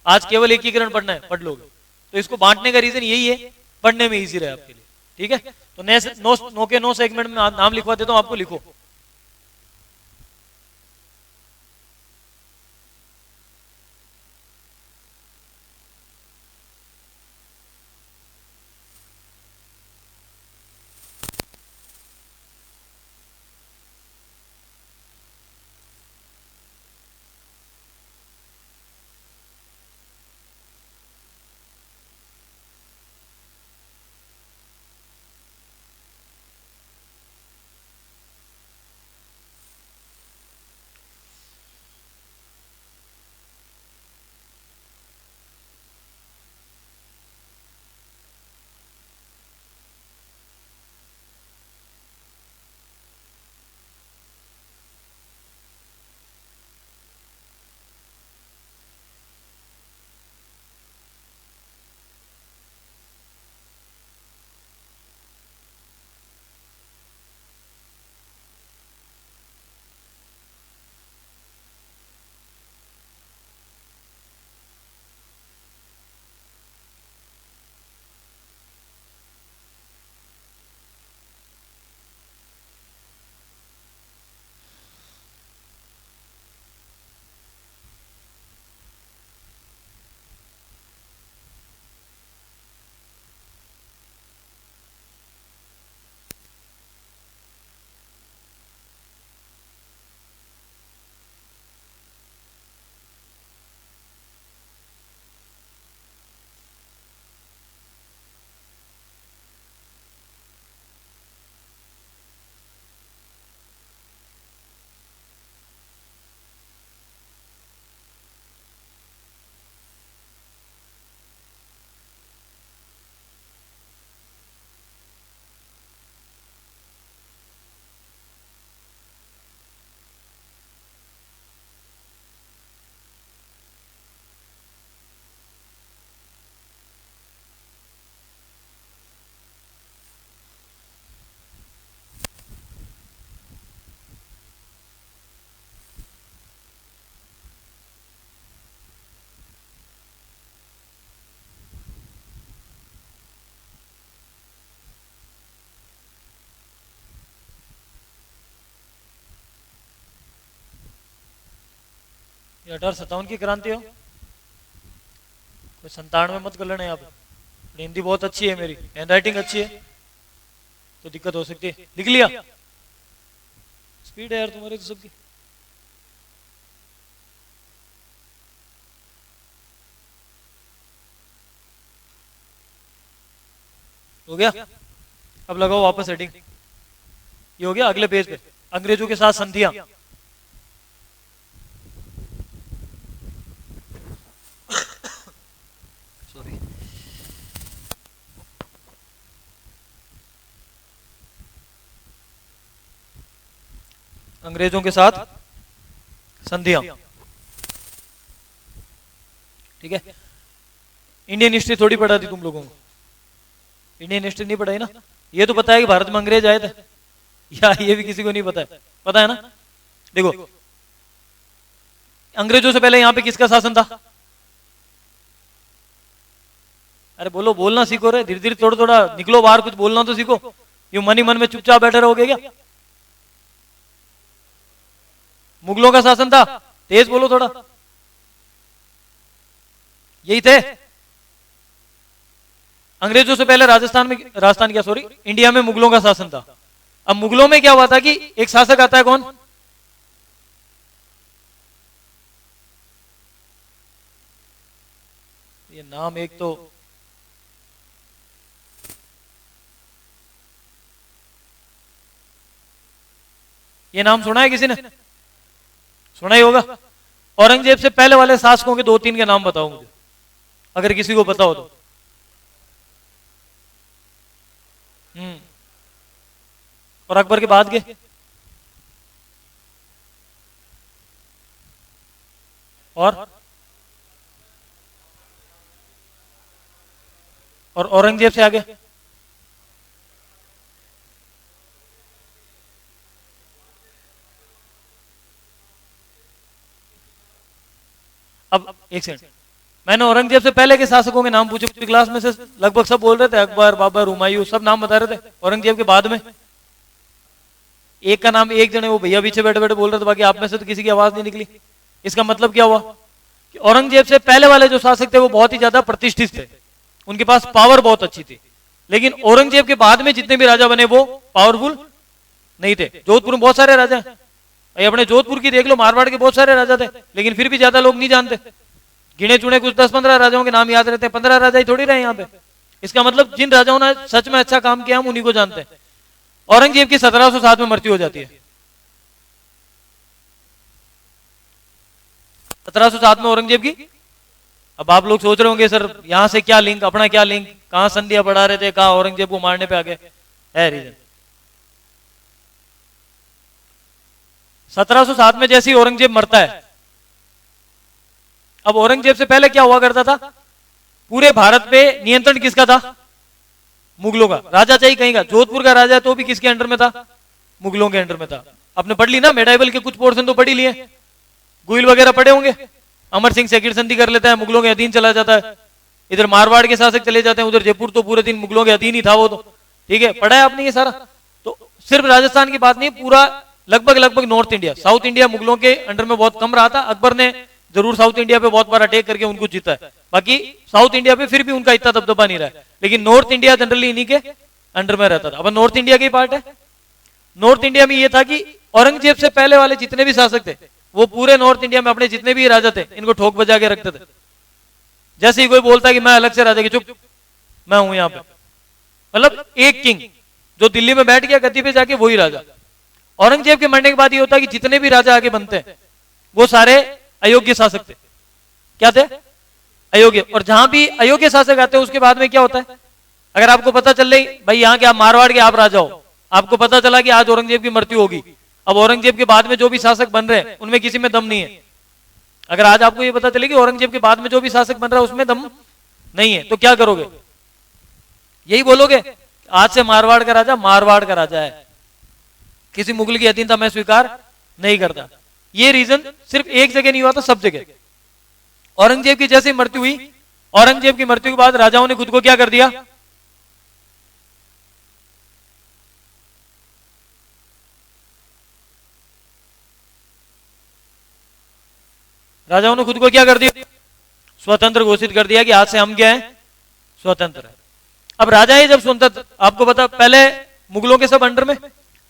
आज केवल एकीकरण पढ़ना है, पढ़ लोगे। तो इसको बांटने का रीजन यही है, पढ़ने में इजी रहे आपके लिए। ठीक है, तो 9 के 9 सेगमेंट में नाम लिखवा देता हूं, आपको लिखो। ये 1857 की क्रांति हो, कोई 97 मत कर लेना यहाँ पे। हिंदी बहुत अच्छी है, मेरी हैंड राइटिंग अच्छी है, तो दिक्कत हो सकती है। लिख लिया? स्पीड है यार तुम्हारी तो सबकी। हो गया। अब लगाओ वापस हेडिंग। ये हो गया। अगले पेज पे अंग्रेजों के साथ संधियां। सॉरी, अंग्रेजों के साथ संधियां। ठीक है। इंडियन हिस्ट्री थोड़ी पढ़ा थी तुम लोगों को? इंडियन हिस्ट्री नहीं पढ़ाई ना? ये तो पता है कि भारत में अंग्रेज आए थे, या ये भी किसी को नहीं पता है? पता है ना? देखो, अंग्रेजों से पहले यहां पे किसका शासन था? अरे बोलो, बोलना सीखो रे, धीरे धीरे थोड़ा थोड़ा निकलो बाहर, कुछ बोलना तो सीखो। यूं मन ही मन में चुपचाप बैठे रहोगे क्या? मुगलों का शासन था। तेज बोलो थोड़ा। यही थे। अंग्रेजों से पहले राजस्थान क्या, सॉरी, इंडिया में मुगलों का शासन था। अब मुगलों में क्या हुआ था कि एक शासक आता है, कौन? ये नाम एक तो ये नाम सुना है किसी ने? सुना ही होगा। औरंगजेब से पहले वाले शासकों के दो तीन के नाम बताओ मुझे, अगर किसी को पता हो तो। और अकबर के बाद के? और औरंगजेब से आगे? अब एक सेकंड, मैंने औरंगजेब से पहले के शासकों के नाम पूछे, पूरी क्लास में से लगभग सब बोल रहे थे, अकबर, बाबर, हुमायूं, सब नाम बता रहे थे। औरंगजेब के बाद में एक का नाम एक जने वो भैया पीछे बैठे बैठे बोल रहे थे, बाकी आप में से तो किसी की आवाज नहीं निकली। इसका मतलब क्या हुआ कि औरंगजेब से पहले वाले जो शासक थे वो बहुत ही ज्यादा प्रतिष्ठित थे, उनके पास पावर बहुत अच्छी थी। लेकिन औरंगजेब के बाद में जितने भी राजा बने वो पावरफुल नहीं थे। जोधपुर में बहुत सारे राजा हैं, अपने जोधपुर की देख लो, मारवाड़ के बहुत सारे राजा थे, लेकिन फिर भी ज्यादा लोग नहीं जानते। गिने चुने कुछ 10-15 राजाओं के नाम याद रहते हैं, 15 राजा ही थोड़ी रहे यहाँ पे। इसका मतलब जिन राजाओं ने सच में अच्छा काम किया हम उन्हीं को जानते हैं। औरंगजेब की 1707 में मृत्यु हो जाती है। 1707 में औरंगजेब की। अब आप लोग सोच रहे होंगे सर यहां से क्या लिंक, अपना क्या लिंक, कहां संधियां बढ़ा रहे थे, कहां औरंगजेब को मारने पे आ गए? है रीजन। 1707 में जैसे ही औरंगजेब मरता है, अब औरंगजेब से पहले क्या हुआ करता था? पूरे भारत पे नियंत्रण किसका था? मुगलों का। राजा चाहिए कहीं का, जोधपुर का राजा तो भी किसके अंडर में था? मुगलों के अंडर में था। आपने पढ़ ली ना, मेडाइवल के कुछ पोर्शन तो पढ़ ही लिए, गुइल वगैरह पढ़े होंगे। अमर सिंह सेकंड संधि कर लेता है, मुगलों के अधीन चला जाता है। इधर मारवाड़ के शासक चले जाते हैं, उधर जयपुर तो पूरे दिन मुगलों के अधीन ही था वो तो। ठीक है, पढ़ा है आपने ये सारा। तो सिर्फ राजस्थान की बात नहीं, पूरा लगभग नॉर्थ इंडिया, साउथ इंडिया मुगलों के अंडर में बहुत कम रहा था। अकबर ने जरूर साउथ इंडिया पे बहुत बार अटैक करके उनको जीता है, बाकी साउथ इंडिया पे फिर भी उनका इतना दबदबा नहीं रहा है। लेकिन नॉर्थ इंडिया जनरली इन्हीं के अंडर में रहता था। अब नॉर्थ इंडिया की पार्ट है। नॉर्थ इंडिया में ये था कि औरंगजेब से पहले वाले जितने भी शासक थे वो पूरे नॉर्थ इंडिया में अपने जितने भी राजा थे इनको ठोक बजा के रखते थे। जैसे ही कोई बोलता है कि मैं अलग से राजा की, चुप, मैं हूं यहां पे। मतलब एक किंग जो दिल्ली में बैठ गया गद्दी पे जाके, वही राजा। औरंगजेब के मरने के बाद ये होता है कि जितने भी राजा आगे बनते हैं वो सारे अयोग्य शासक थे। क्या थे? अयोग्य। और जहां भी अयोग्य शासक आते हैं उसके बाद में क्या होता है? अगर आपको पता चल रही भाई यहाँ के आप मारवाड़ के आप राजा हो, आपको पता चला कि आज औरंगजेब की मृत्यु होगी, अब औरंगजेब के बाद में जो भी शासक बन रहे हैं उनमें किसी में दम नहीं है। अगर आज आपको ये पता चले कि औरंगजेब के बाद में जो भी शासक बन रहा है उसमें दम नहीं है, तो क्या करोगे? यही बोलोगे आज से मारवाड़ का राजा है, किसी मुगल की अधीनता मैं स्वीकार नहीं करता। ये रीजन सिर्फ एक जगह नहीं हुआ था, सब जगह। औरंगजेब की जैसे मृत्यु हुई, औरंगजेब की मृत्यु के बाद राजाओं ने खुद को क्या कर दिया? राजाओं ने खुद को क्या कर दिया? स्वतंत्र घोषित कर दिया कि आज से हम क्या है? स्वतंत्र है। अब राजा ही जब स्वतंत्र, आपको पता पहले मुगलों के सब अंडर में,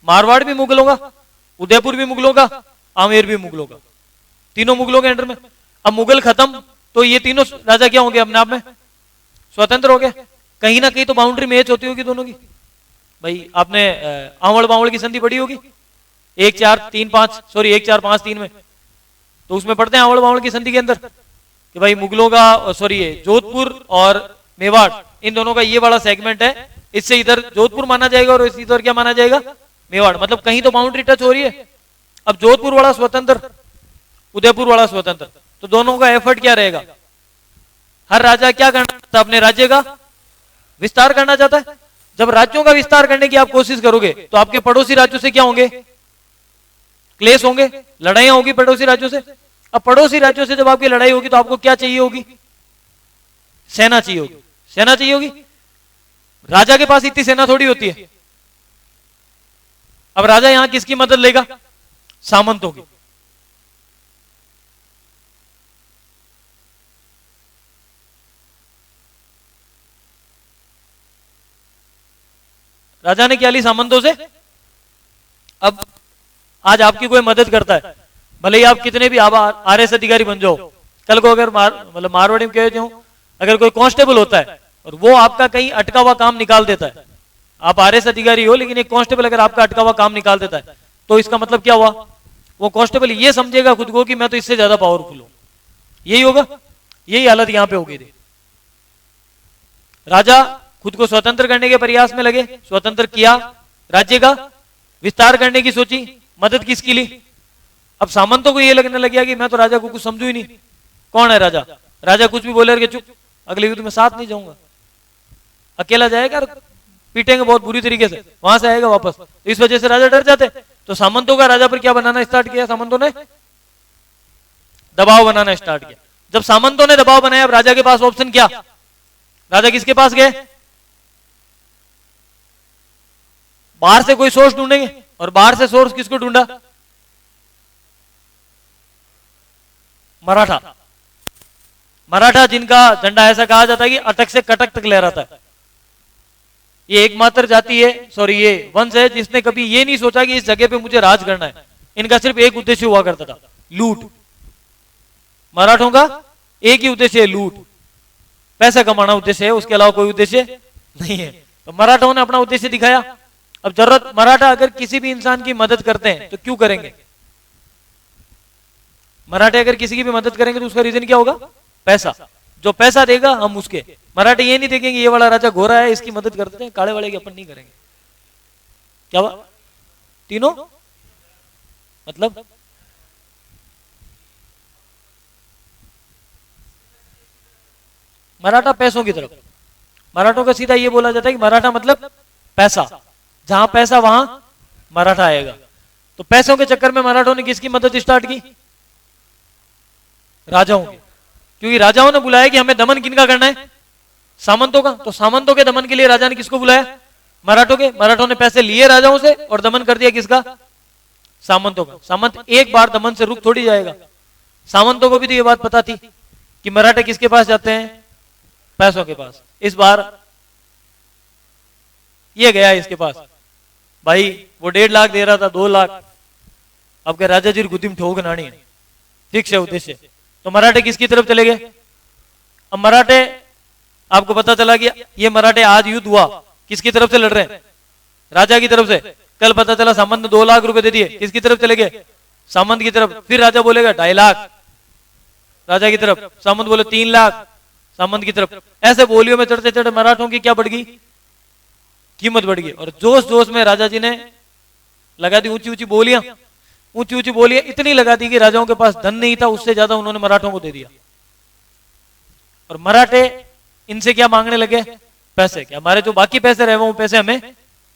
मारवाड़ भी मुगलों का, उदयपुर भी मुगलों का, आमेर भी मुगलों का, तीनों मुगलों के अंडर में। अब मुगल खत्म तो ये तीनों राजा क्या होंगे? अपने आप में स्वतंत्र हो गए। कहीं ना कहीं तो बाउंड्री मैच होती होगी दोनों की। भाई आपने आंवड़ बावड़ की संधि पढ़ी होगी 1-4-3-5, सॉरी 1-4-5-3 में, तो उसमें पढ़ते हैं आंवड़ बावड़ की संधि के अंदर कि भाई मुगलों का, सॉरी ये जोधपुर और मेवाड़, इन दोनों का ये वाला सेगमेंट है, इससे इधर जोधपुर माना जाएगा और इधर क्या माना जाएगा, मेवाड़। मतलब कहीं तो बाउंड्री टच हो रही है। अब जोधपुर वाला स्वतंत्र, उदयपुर वाला स्वतंत्र, तो दोनों का एफर्ट क्या रहेगा? हर राजा क्या करना चाहता है? अपने राज्य का विस्तार करना चाहता है। जब राज्यों का विस्तार करने की आप कोशिश करोगे तो आपके पड़ोसी राज्यों से क्या होंगे? क्लेश होंगे, लड़ाइयां होगी पड़ोसी राज्यों से। अब पड़ोसी राज्यों से जब आपकी लड़ाई होगी तो आपको क्या चाहिए होगी? सेना चाहिए होगी। सेना चाहिए होगी। राजा के पास इतनी सेना थोड़ी होती है। अब राजा यहां किसकी मदद लेगा? सामंतों की। राजा ने क्या ली? सामंतों से। अब आज आपकी कोई मदद करता है, भले ही आप कितने भी आरएस अधिकारी बन जाओ, कल को अगर मतलब मारवाड़ी में कहते हो, अगर कोई कांस्टेबल होता है और वो आपका कहीं अटका हुआ काम निकाल देता है, आप आरएस अधिकारी हो लेकिन एक कांस्टेबल अगर आपका अटका हुआ काम निकाल देता है, तो इसका मतलब क्या हुआ? वो कांस्टेबल ये समझेगा खुद को कि मैं तो इससे ज्यादा पावरफुल हूं। यही होगा, यही हालत यहां पे होगी। राजा खुद को स्वतंत्र करने के प्रयास में लगे, स्वतंत्र किया, राज्य का विस्तार करने की सोची, मदद किसकी ली? अब सामंतों को यह लगने लग गया कि मैं तो राजा को कुछ समझू ही नहीं, कौन है राजा? राजा कुछ भी बोले चुप, अगले युद्ध में साथ नहीं जाऊंगा, अकेला जाएगा, पीटेंगे बहुत बुरी तरीके से, वहां से आएगा वापस। तो इस वजह से राजा डर जाते। तो सामंतों का राजा पर क्या बनाना स्टार्ट किया? सामंतों ने दबाव बनाना स्टार्ट किया। जब सामंतों ने दबाव बनाया, अब राजा के पास ऑप्शन क्या? राजा किसके पास गए? बाहर से कोई सोर्स ढूंढेंगे, और बाहर से सोर्स किसको ढूंढा? मराठा। मराठा जिनका झंडा ऐसा कहा जाता है कि अटक से कटक तक लहराता है। ये एकमात्र जाति है, सॉरी ये वंश है जिसने कभी ये नहीं सोचा कि इस जगह पे मुझे राज करना है। इनका सिर्फ एक उद्देश्य हुआ करता था, लूट। मराठों का एक ही उद्देश्य है, लूट, पैसा कमाना उद्देश्य है, उसके अलावा कोई उद्देश्य नहीं है। तो मराठों ने अपना उद्देश्य दिखाया। अब जरूरत, मराठा अगर किसी भी इंसान की मदद करते हैं तो क्यों करेंगे? मराठे अगर किसी की भी मदद करेंगे तो उसका रीजन क्या होगा? पैसा। जो पैसा देगा हम उसके। मराठे ये नहीं देखेंगे ये वाला राजा गोरा है इसकी मदद करते हैं, काले वाले की अपन नहीं करेंगे। क्या तीनों मतलब? मराठा पैसों की तरफ। मराठों का सीधा ये बोला जाता है कि मराठा मतलब पैसा, जहां पैसा वहां मराठा आएगा। तो पैसों के चक्कर में मराठों ने किसकी मदद स्टार्ट की? राजाओं की। क्योंकि राजाओं ने बुलाया कि हमें दमन किनका करना है? सामंतों का। तो सामंतों के दमन के लिए राजा ने किसको बुलाया? मराठों के। मराठों ने पैसे लिए राजाओं से और दमन कर दिया किसका? सामंतों का। सामंत एक बार दमन से रुक थोड़ी जाएगा। सामंतों को भी तो ये बात पता थी कि मराठे किसके पास जाते हैं? पैसों के पास। इस बार ये गया इसके पास, भाई वो 1.5 लाख दे रहा था, 2 लाख। अब के राजा जी गुदिम ठोक नानी है, ठीक है उद्देश्य। तो मराठे किसकी तरफ चले गए? अब मराठे, आपको पता चला कि ये मराठे आज युद्ध हुआ किसकी तरफ से लड़ रहे हैं? राजा की तरफ से। कल पता चला सामंत ने 2 लाख रुपए दे दिए, किसकी तरफ चले गए? सामंत की तरफ। फिर राजा बोलेगा 2.5 लाख राजा की तरफ, सामंत बोले 3 लाख सामंत की तरफ। ऐसे बोलियों में चढ़ते चढ़ते मराठों की क्या बढ़ गई? कीमत बढ़ गई। और जोश जोश में राजा जी ने लगा दी ऊंची ऊंची बोलियां। ऊंची ऊंची बोलियां इतनी लगा दी कि राजाओं के पास धन नहीं था, उससे ज्यादा उन्होंने मराठों को दे दिया। और मराठे इनसे क्या मांगने लगे? पैसे। क्या हमारे जो बाकी पैसे रहे वो पैसे हमें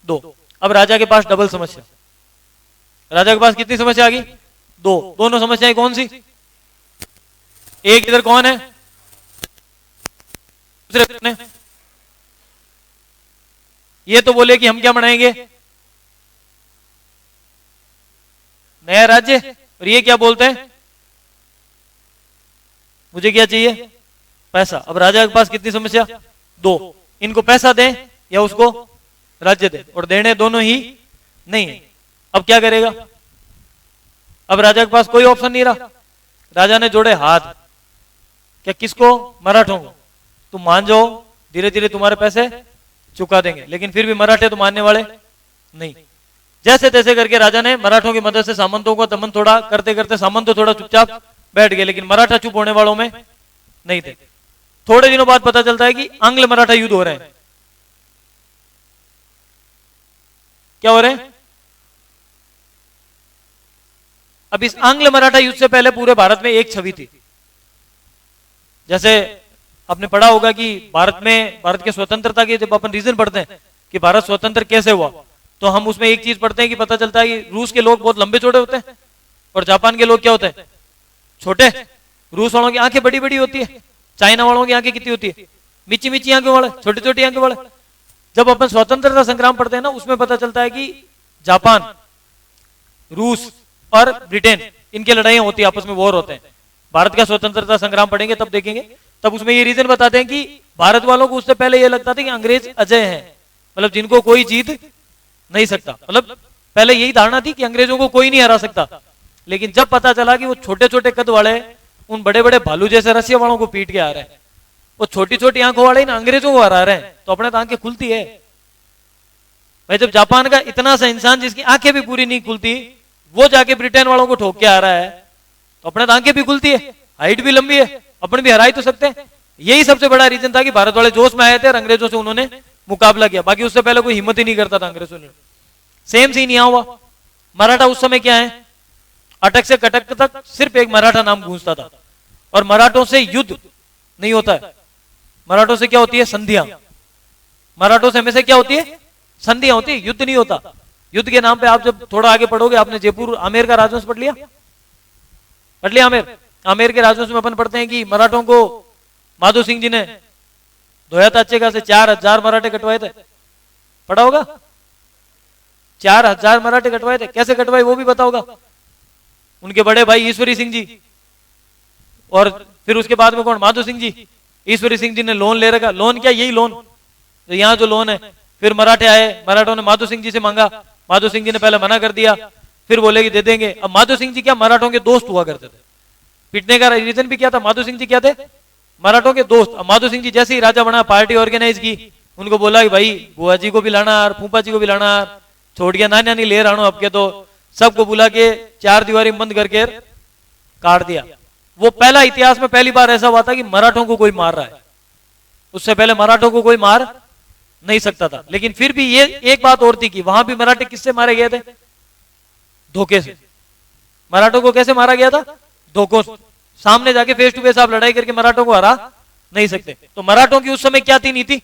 दो। अब राजा के पास डबल समस्या। राजा के पास कितनी समस्या आ गई? 2। दोनों समस्याएं कौन सी? एक इधर कौन है, दूसरे ने ये तो बोले कि हम क्या बनाएंगे? नया राज्य। और ये क्या बोलते हैं? मुझे क्या चाहिए? पैसा। अब राजा के पास कितनी समस्या? 2। इनको पैसा दें या उसको राज्य दें, और देने दोनों ही नहीं है। अब क्या करेगा? अब राजा के पास कोई ऑप्शन नहीं रहा। राजा ने जोड़े हाथ। क्या किसको? मराठों को। तुम मान जाओ धीरे धीरे तुम्हारे पैसे चुका देंगे, लेकिन फिर भी मराठे तो मानने वाले नहीं। जैसे तैसे करके राजा ने मराठों की मदद से सामंतों का दमन थोड़ा करते करते सामंत तो थोड़ा चुपचाप बैठ गए, लेकिन मराठा चुप होने वालों में नहीं थे। थोड़े दिनों बाद पता चलता है कि आंग्ल मराठा युद्ध हो रहे हैं। क्या हो रहे हैं? अब इस आंग्ल मराठा युद्ध से पहले पूरे भारत में एक छवि थी। जैसे आपने पढ़ा होगा कि भारत के स्वतंत्रता के जब अपन रीजन पढ़ते हैं कि भारत स्वतंत्र कैसे हुआ, तो हम उसमें एक चीज पढ़ते हैं कि पता चलता है कि रूस के लोग बहुत लंबे चौड़े होते हैं और जापान के लोग क्या होते हैं? छोटे। रूस वालों की आंखें बड़ी बड़ी होती है, चाइना वालों की आंखें कितनी होती है? मिची मिची आंखें वाले, छोटी छोटी आंखें वाले। जब अपन स्वतंत्रता संग्राम पढ़ते हैं ना, उसमें पता चलता है कि जापान, रूस और ब्रिटेन, इनके लड़ाइयां होती है, आपस में वॉर होते हैं। भारत का स्वतंत्रता संग्राम पढ़ेंगे तब देखेंगे, तब उसमें ये रीजन बताते हैं कि भारत वालों को उससे पहले ये लगता था कि अंग्रेज अजय हैं, मतलब जिनको कोई जीत नहीं सकता। मतलब पहले यही धारणा थी कि अंग्रेजों को कोई नहीं हरा सकता। लेकिन जब पता चला कि वो छोटे छोटे कद वाले उन बड़े बड़े भालू जैसे रसिया वालों को पीट के आ रहे हैं, वो छोटी छोटी आंखों वाले ना अंग्रेजों को हरा रहे हैं, तो अपने तो आंखें खुलती है भाई। जब जापान का इतना सा इंसान जिसकी आंखें भी पूरी नहीं खुलती, वो जाके ब्रिटेन वालों को ठोक के आ रहा है, तो अपने तो आंखें भी खुलती है, हाइट भी लंबी है, अपन भी हरा ही तो सकते हैं। यही सबसे बड़ा रीजन था कि भारत वाले जोश में आए थे और अंग्रेजों से उन्होंने मुकाबला किया। बाकी उससे पहले कोई हिम्मत ही नहीं करता था अंग्रेजों ने। सेम सीन यहां हुआ। मराठा उस समय क्या है, अटक से कटक तक सिर्फ एक मराठा नाम गूंजता था, और मराठों से युद्ध नहीं होता है। मराठों से क्या होती है? संधियां। मराठों से हमेशा क्या होती है? संधियां होती है, युद्ध नहीं होता। युद्ध के नाम पे आप जब थोड़ा आगे पढ़ोगे, आपने जयपुर आमेर का राजवंश पढ़ लिया? पढ़ लिया आमेर? आमेर के राजवंश में अपन पढ़ते हैं कि मराठों को माधो सिंह जी ने धोया था अच्छे खासे, 4000 मराठे कटवाए थे। पढ़ा होगा? 4000 मराठे कटवाए थे। कैसे कटवाए वो भी पता होगा। उनके बड़े भाई ईश्वरी सिंह जी, और फिर उसके बाद में कौन? माधो सिंह जी। ईश्वरी सिंह जी ने लोन ले रखा। लोन क्या? यही लोन, तो यहाँ जो लोन है। फिर मराठे आए, मराठों ने माधो सिंह जी से मांगा, माधो सिंह जी ने पहले मना कर दिया, फिर बोले कि दे देंगे। अब माधो सिंह जी क्या मराठों के दोस्त हुआ करते थे। पिटने का रीजन भी क्या था? माधो सिंह जी क्या थे? मराठों के दोस्त। अब माधो सिंह जी जैसे ही राजा बना, पार्टी ऑर्गेनाइज की, उनको बोला कि भाई बुआ जी को भी लाना और फूफा जी को भी लाना, छोड़ गया नानी नानी ले रहा हूं अब के, तो सबको बुला के 4 दीवारी बंद करके काट दिया। वो पहला इतिहास में पहली बार ऐसा हुआ था कि मराठों को कोई मार रहा है। उससे पहले मराठों को कोई मार नहीं सकता था। लेकिन फिर भी ये एक बात और थी कि वहां भी मराठे किससे मारे गए थे? धोखे से। मराठों को कैसे मारा गया था? धोखों से। सामने जाके फेस टू फेस आप लड़ाई करके मराठों को हरा नहीं सकते। तो मराठों की उस समय क्या थी नीति?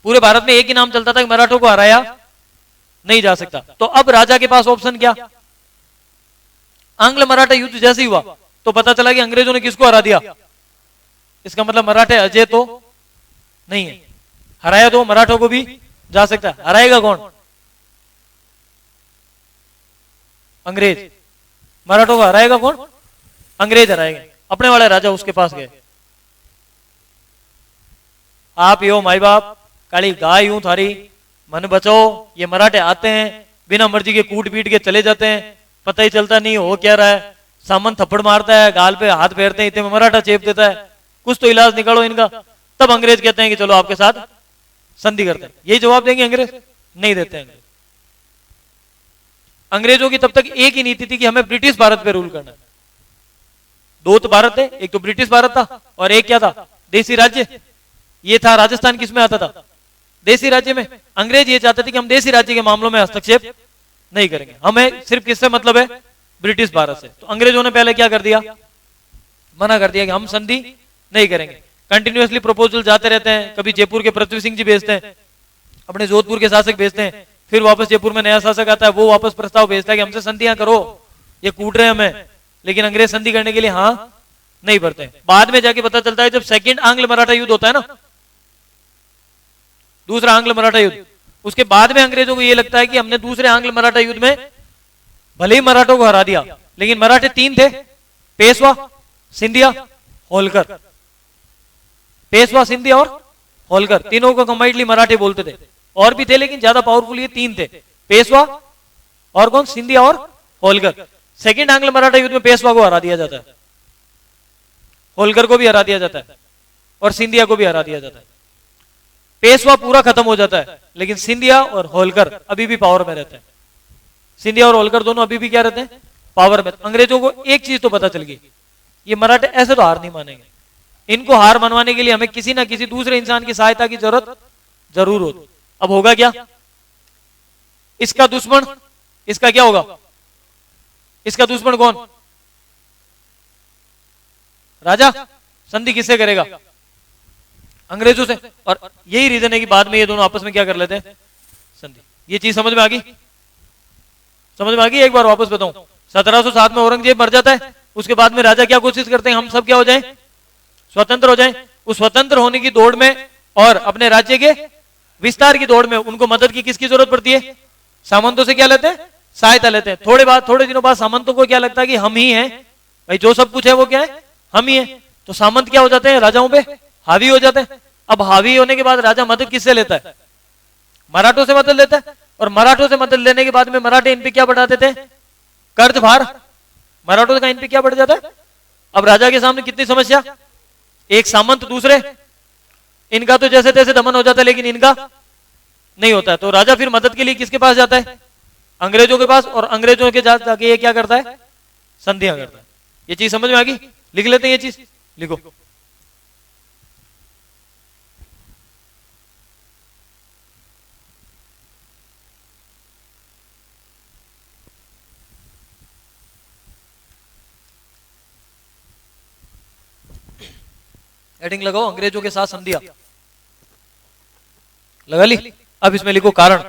पूरे भारत में एक ही नाम चलता था कि मराठों को हराया नहीं जा सकता। तो अब राजा के पास ऑप्शन क्या? आंग्ल मराठा युद्ध जैसे ही हुआ तो पता चला कि अंग्रेजों ने किसको हरा दिया। इसका मतलब मराठे अजय तो नहीं है। हराया तो मराठों को भी जा सकता है। हराएगा कौन? अंग्रेज। मराठों को हराएगा कौन? अंग्रेज हराएंगे। अपने वाले राजा उसके पास गए। आप यो माई बाप, काली गाय यूं थारी, मन बचाओ। ये मराठे आते हैं, बिना मर्जी के कूट पीट के चले जाते हैं, पता ही चलता नहीं हो क्या रहा है। सामन थप्पड़ मारता है, गाल पे हाथ फेरते हैं, इतने में मराठा चेप देता है। कुछ तो इलाज निकालो इनका। तब अंग्रेज कहते हैं कि चलो आपके साथ संधि करते हैं। यही जवाब देंगे अंग्रेज? नहीं देते हैं। अंग्रेजों की तब तक एक ही नीति थी कि हमें ब्रिटिश भारत पे रूल करना है। दो तो भारत थे, एक तो ब्रिटिश भारत था और एक क्या था? देसी राज्य। ये था राजस्थान किसमें आता था? देसी राज्य में। अंग्रेज ये चाहते थे कि हम देसी राज्य के मामलों में हस्तक्षेप नहीं करेंगे, हमें सिर्फ किससे मतलब है? ब्रिटिश भारत से। तो अंग्रेजों ने पहले क्या कर दिया? मना कर दिया कि हम संधि नहीं करेंगे। कंटिन्यूअसली प्रपोजल जाते रहते हैं। कभी जयपुर के पृथ्वी सिंह जी भेजते हैं, अपने जोधपुर के शासक भेजते हैं, फिर वापस जयपुर में नया शासक आता है, वो वापस प्रस्ताव भेजता है कि हमसे संधियां करो, ये कूट रहे हैं हमें। लेकिन अंग्रेज संधि करने के लिए हाँ नहीं भरते। बाद में जाके पता चलता है जब सेकंड आंग्ल मराठा युद्ध होता है ना, दूसरा आंग्ल मराठा युद्ध, उसके बाद में अंग्रेजों को यह लगता है कि हमने दूसरे आंग्ल मराठा युद्ध में भले ही मराठों को हरा दिया, लेकिन मराठे 3 थे, पेशवा, सिंधिया, होलकर। पेशवा, सिंधिया और होलकर, तीनों को कंबाइंडली मराठे बोलते थे। और भी थे लेकिन ज्यादा पावरफुल ये 3 थे, पेशवा और कौन? सिंधिया और होलकर। सेकंड आंग्ल मराठा युद्ध में पेशवा को हरा दिया जाता है, होलकर को भी हरा दिया जाता है, और सिंधिया को भी हरा दिया जाता है। पेशवा पूरा खत्म हो जाता है, लेकिन सिंधिया और होलकर अभी भी पावर में रहते हैं। सिंधिया और होलकर दोनों अभी भी क्या रहते हैं, पावर में। अंग्रेजों को एक चीज तो पता चल गई, ये मराठे ऐसे तो हार नहीं मानेंगे, इनको हार मनवाने के लिए हमें किसी ना किसी दूसरे इंसान की सहायता की जरूरत जरूर होती। अब होगा क्या, इसका दुश्मन, इसका क्या होगा, इसका दुश्मन कौन, राजा। संधि किससे करेगा, अंग्रेजों से। और यही रीजन है कि बाद में ये दोनों आपस में क्या कर लेते हैं, संधि। ये चीज समझ में आ गई, समझ में आ गई। एक बार वापस बताऊं, 1707 में औरंगजेब मर जाता है, उसके बाद में राजा क्या कोशिश करते हैं, हम सब क्या हो जाएं, स्वतंत्र हो जाएं। उस स्वतंत्र होने की दौड़ में और अपने राज्य के विस्तार की दौड़ में उनको मदद की किसकी जरूरत पड़ती है, सामंतों से क्या लेते हैं, सहायता लेते हैं। थोड़े दिनों बाद सामंतों को क्या लगता है कि हम ही हैं भाई, जो सब कुछ है वो क्या है, हम ही हैं। तो सामंत क्या हो जाते हैं, राजाओं पे हावी हो जाते हैं। अब हावी होने के बाद राजा मदद किससे लेता है, मराठों से मदद लेता है। और मराठों से मदद लेने के बाद में मराठे इन पे क्या बढ़ा देते हैं, कर्ज भार। मराठों का इन पे क्या बढ़ जाता है। अब राजा के सामने कितनी समस्या, एक सामंत दूसरे, इनका तो जैसे तैसे दमन हो जाता है, लेकिन इनका नहीं होता है। तो राजा फिर मदद के लिए किसके पास जाता है, अंग्रेजों के पास। और अंग्रेजों के जाके ये क्या करता है, संधियां करता है। ये चीज समझ में आ गई, लिख लेते हैं ये चीज, लिखो। हेडिंग लगाओ, अंग्रेजों के साथ संधियां, लगा ली। अब इसमें लिखो कारण,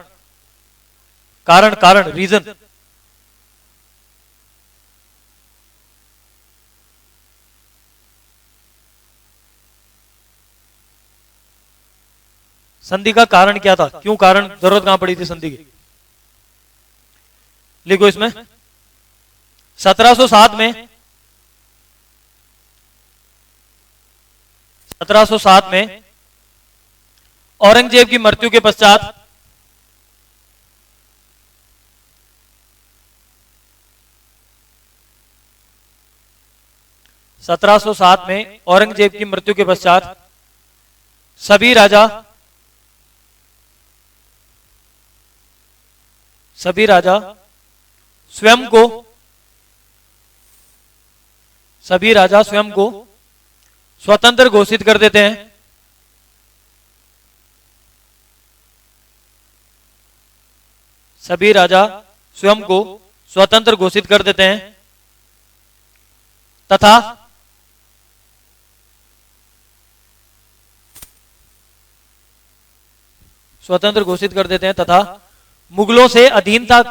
कारण कारण, रीजन। संधि का कारण क्या था, क्यों कारण, जरूरत कहां पड़ी थी संधि की, लिखो इसमें। 1707 में 1707 में औरंगजेब की मृत्यु के पश्चात में औरंगजेब की मृत्यु के पश्चात सभी राजा स्वयं को स्वतंत्र घोषित कर देते हैं। सभी राजा स्वयं को स्वतंत्र घोषित कर देते हैं तथा मुगलों से अधीनता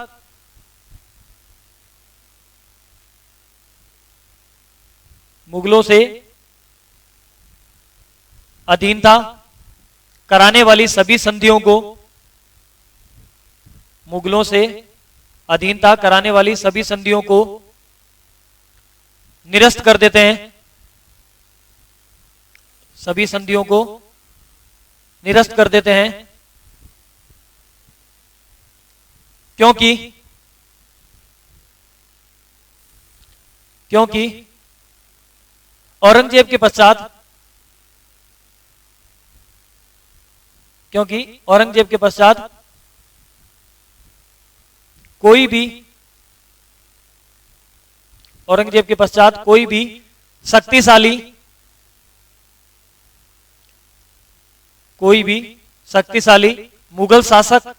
कराने वाली सभी संधियों को निरस्त कर देते हैं। सभी संधियों को निरस्त कर देते हैं क्योंकि औरंगजेब के पश्चात कोई भी शक्तिशाली मुगल शासक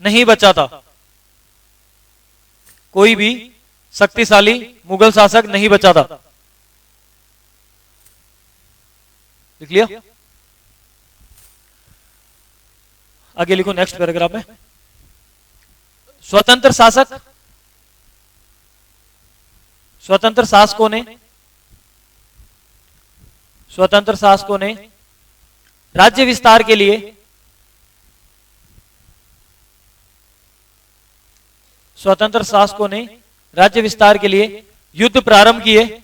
नहीं बचा था। कोई भी शक्तिशाली मुगल शासक नहीं बचा था। लिख लिया, आगे लिखो नेक्स्ट पैराग्राफ में। स्वतंत्र शासकों ने राज्य विस्तार के लिए युद्ध प्रारंभ किए।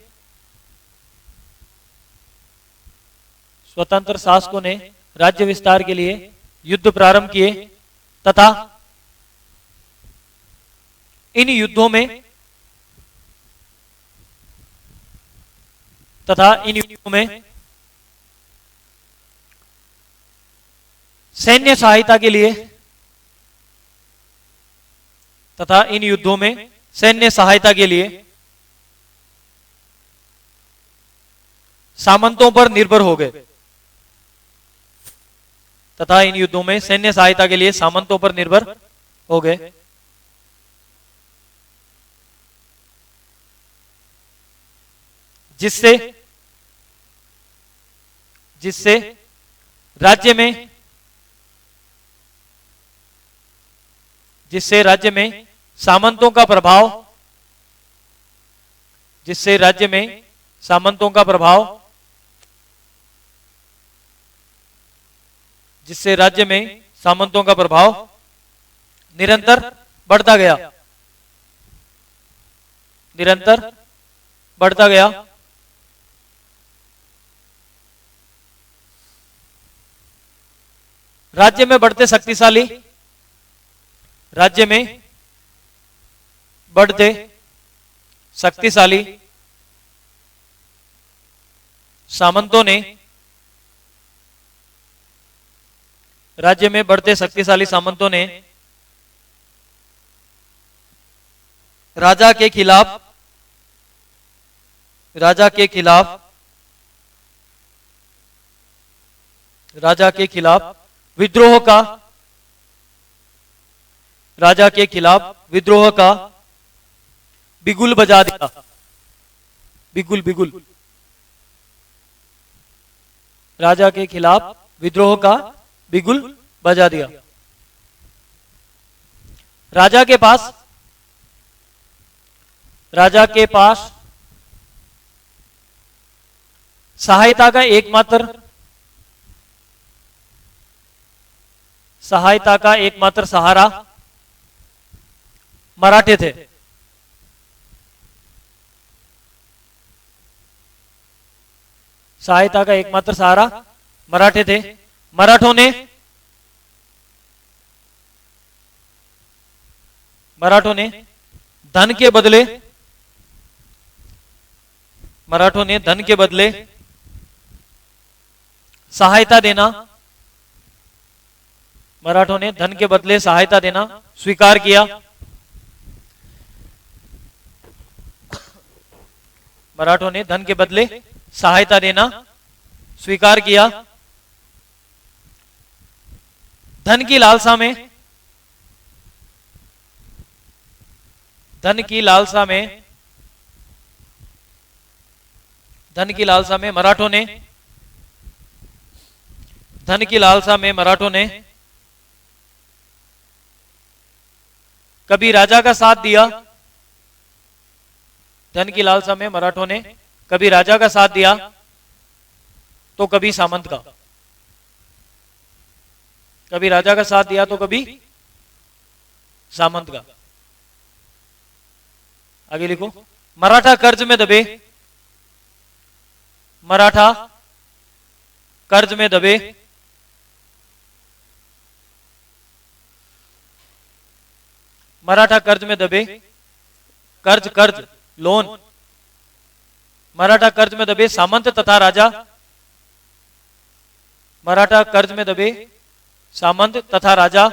स्वतंत्र शासकों ने राज्य विस्तार के लिए युद्ध प्रारंभ किए तथा इन युद्धों में तथा इन युद्धों में सैन्य सहायता के लिए तथा इन युद्धों में सैन्य सहायता के लिए सामंतों पर निर्भर हो गए तथा इन युद्धों में सैन्य सहायता के लिए सामंतों पर निर्भर हो गए। जिससे जिससे राज्य में जिससे राज्य में सामंतों का प्रभाव जिससे राज्य में सामंतों का प्रभाव जिससे राज्य में सामंतों का प्रभाव निरंतर बढ़ता गया निरंतर बढ़ता गया। राज्य में बढ़ते शक्तिशाली राज्य में बढ़ते शक्तिशाली सामंतों ने राज्य में बढ़ते शक्तिशाली सामंतों ने राजा के खिलाफ राजा के खिलाफ राजा के खिलाफ विद्रोह का राजा के खिलाफ विद्रोह का बिगुल बजा दिया। बिगुल बिगुल राजा के खिलाफ विद्रोह का बिगुल बजा दिया। राजा के पास सहायता का एकमात्र सहारा मराठे थे। सहायता का एकमात्र सहारा मराठे थे। मराठों ने धन के बदले सहायता देना मराठों ने धन के बदले सहायता देना स्वीकार किया। मराठों ने धन के बदले सहायता देना स्वीकार किया। धन की लालसा में मराठों ने कभी राजा का साथ दिया। धन की लालसा में मराठों ने कभी राजा का साथ दिया तो कभी सामंत का। कभी राजा का साथ दिया तो कभी सामंत का। आगे लिखो। मराठा कर्ज में दबे मराठा कर्ज में दबे मराठा कर्ज में दबे कर्ज लोन मराठा कर्ज में दबे सामंत तथा राजा मराठा कर्ज में दबे सामंत तथा राजा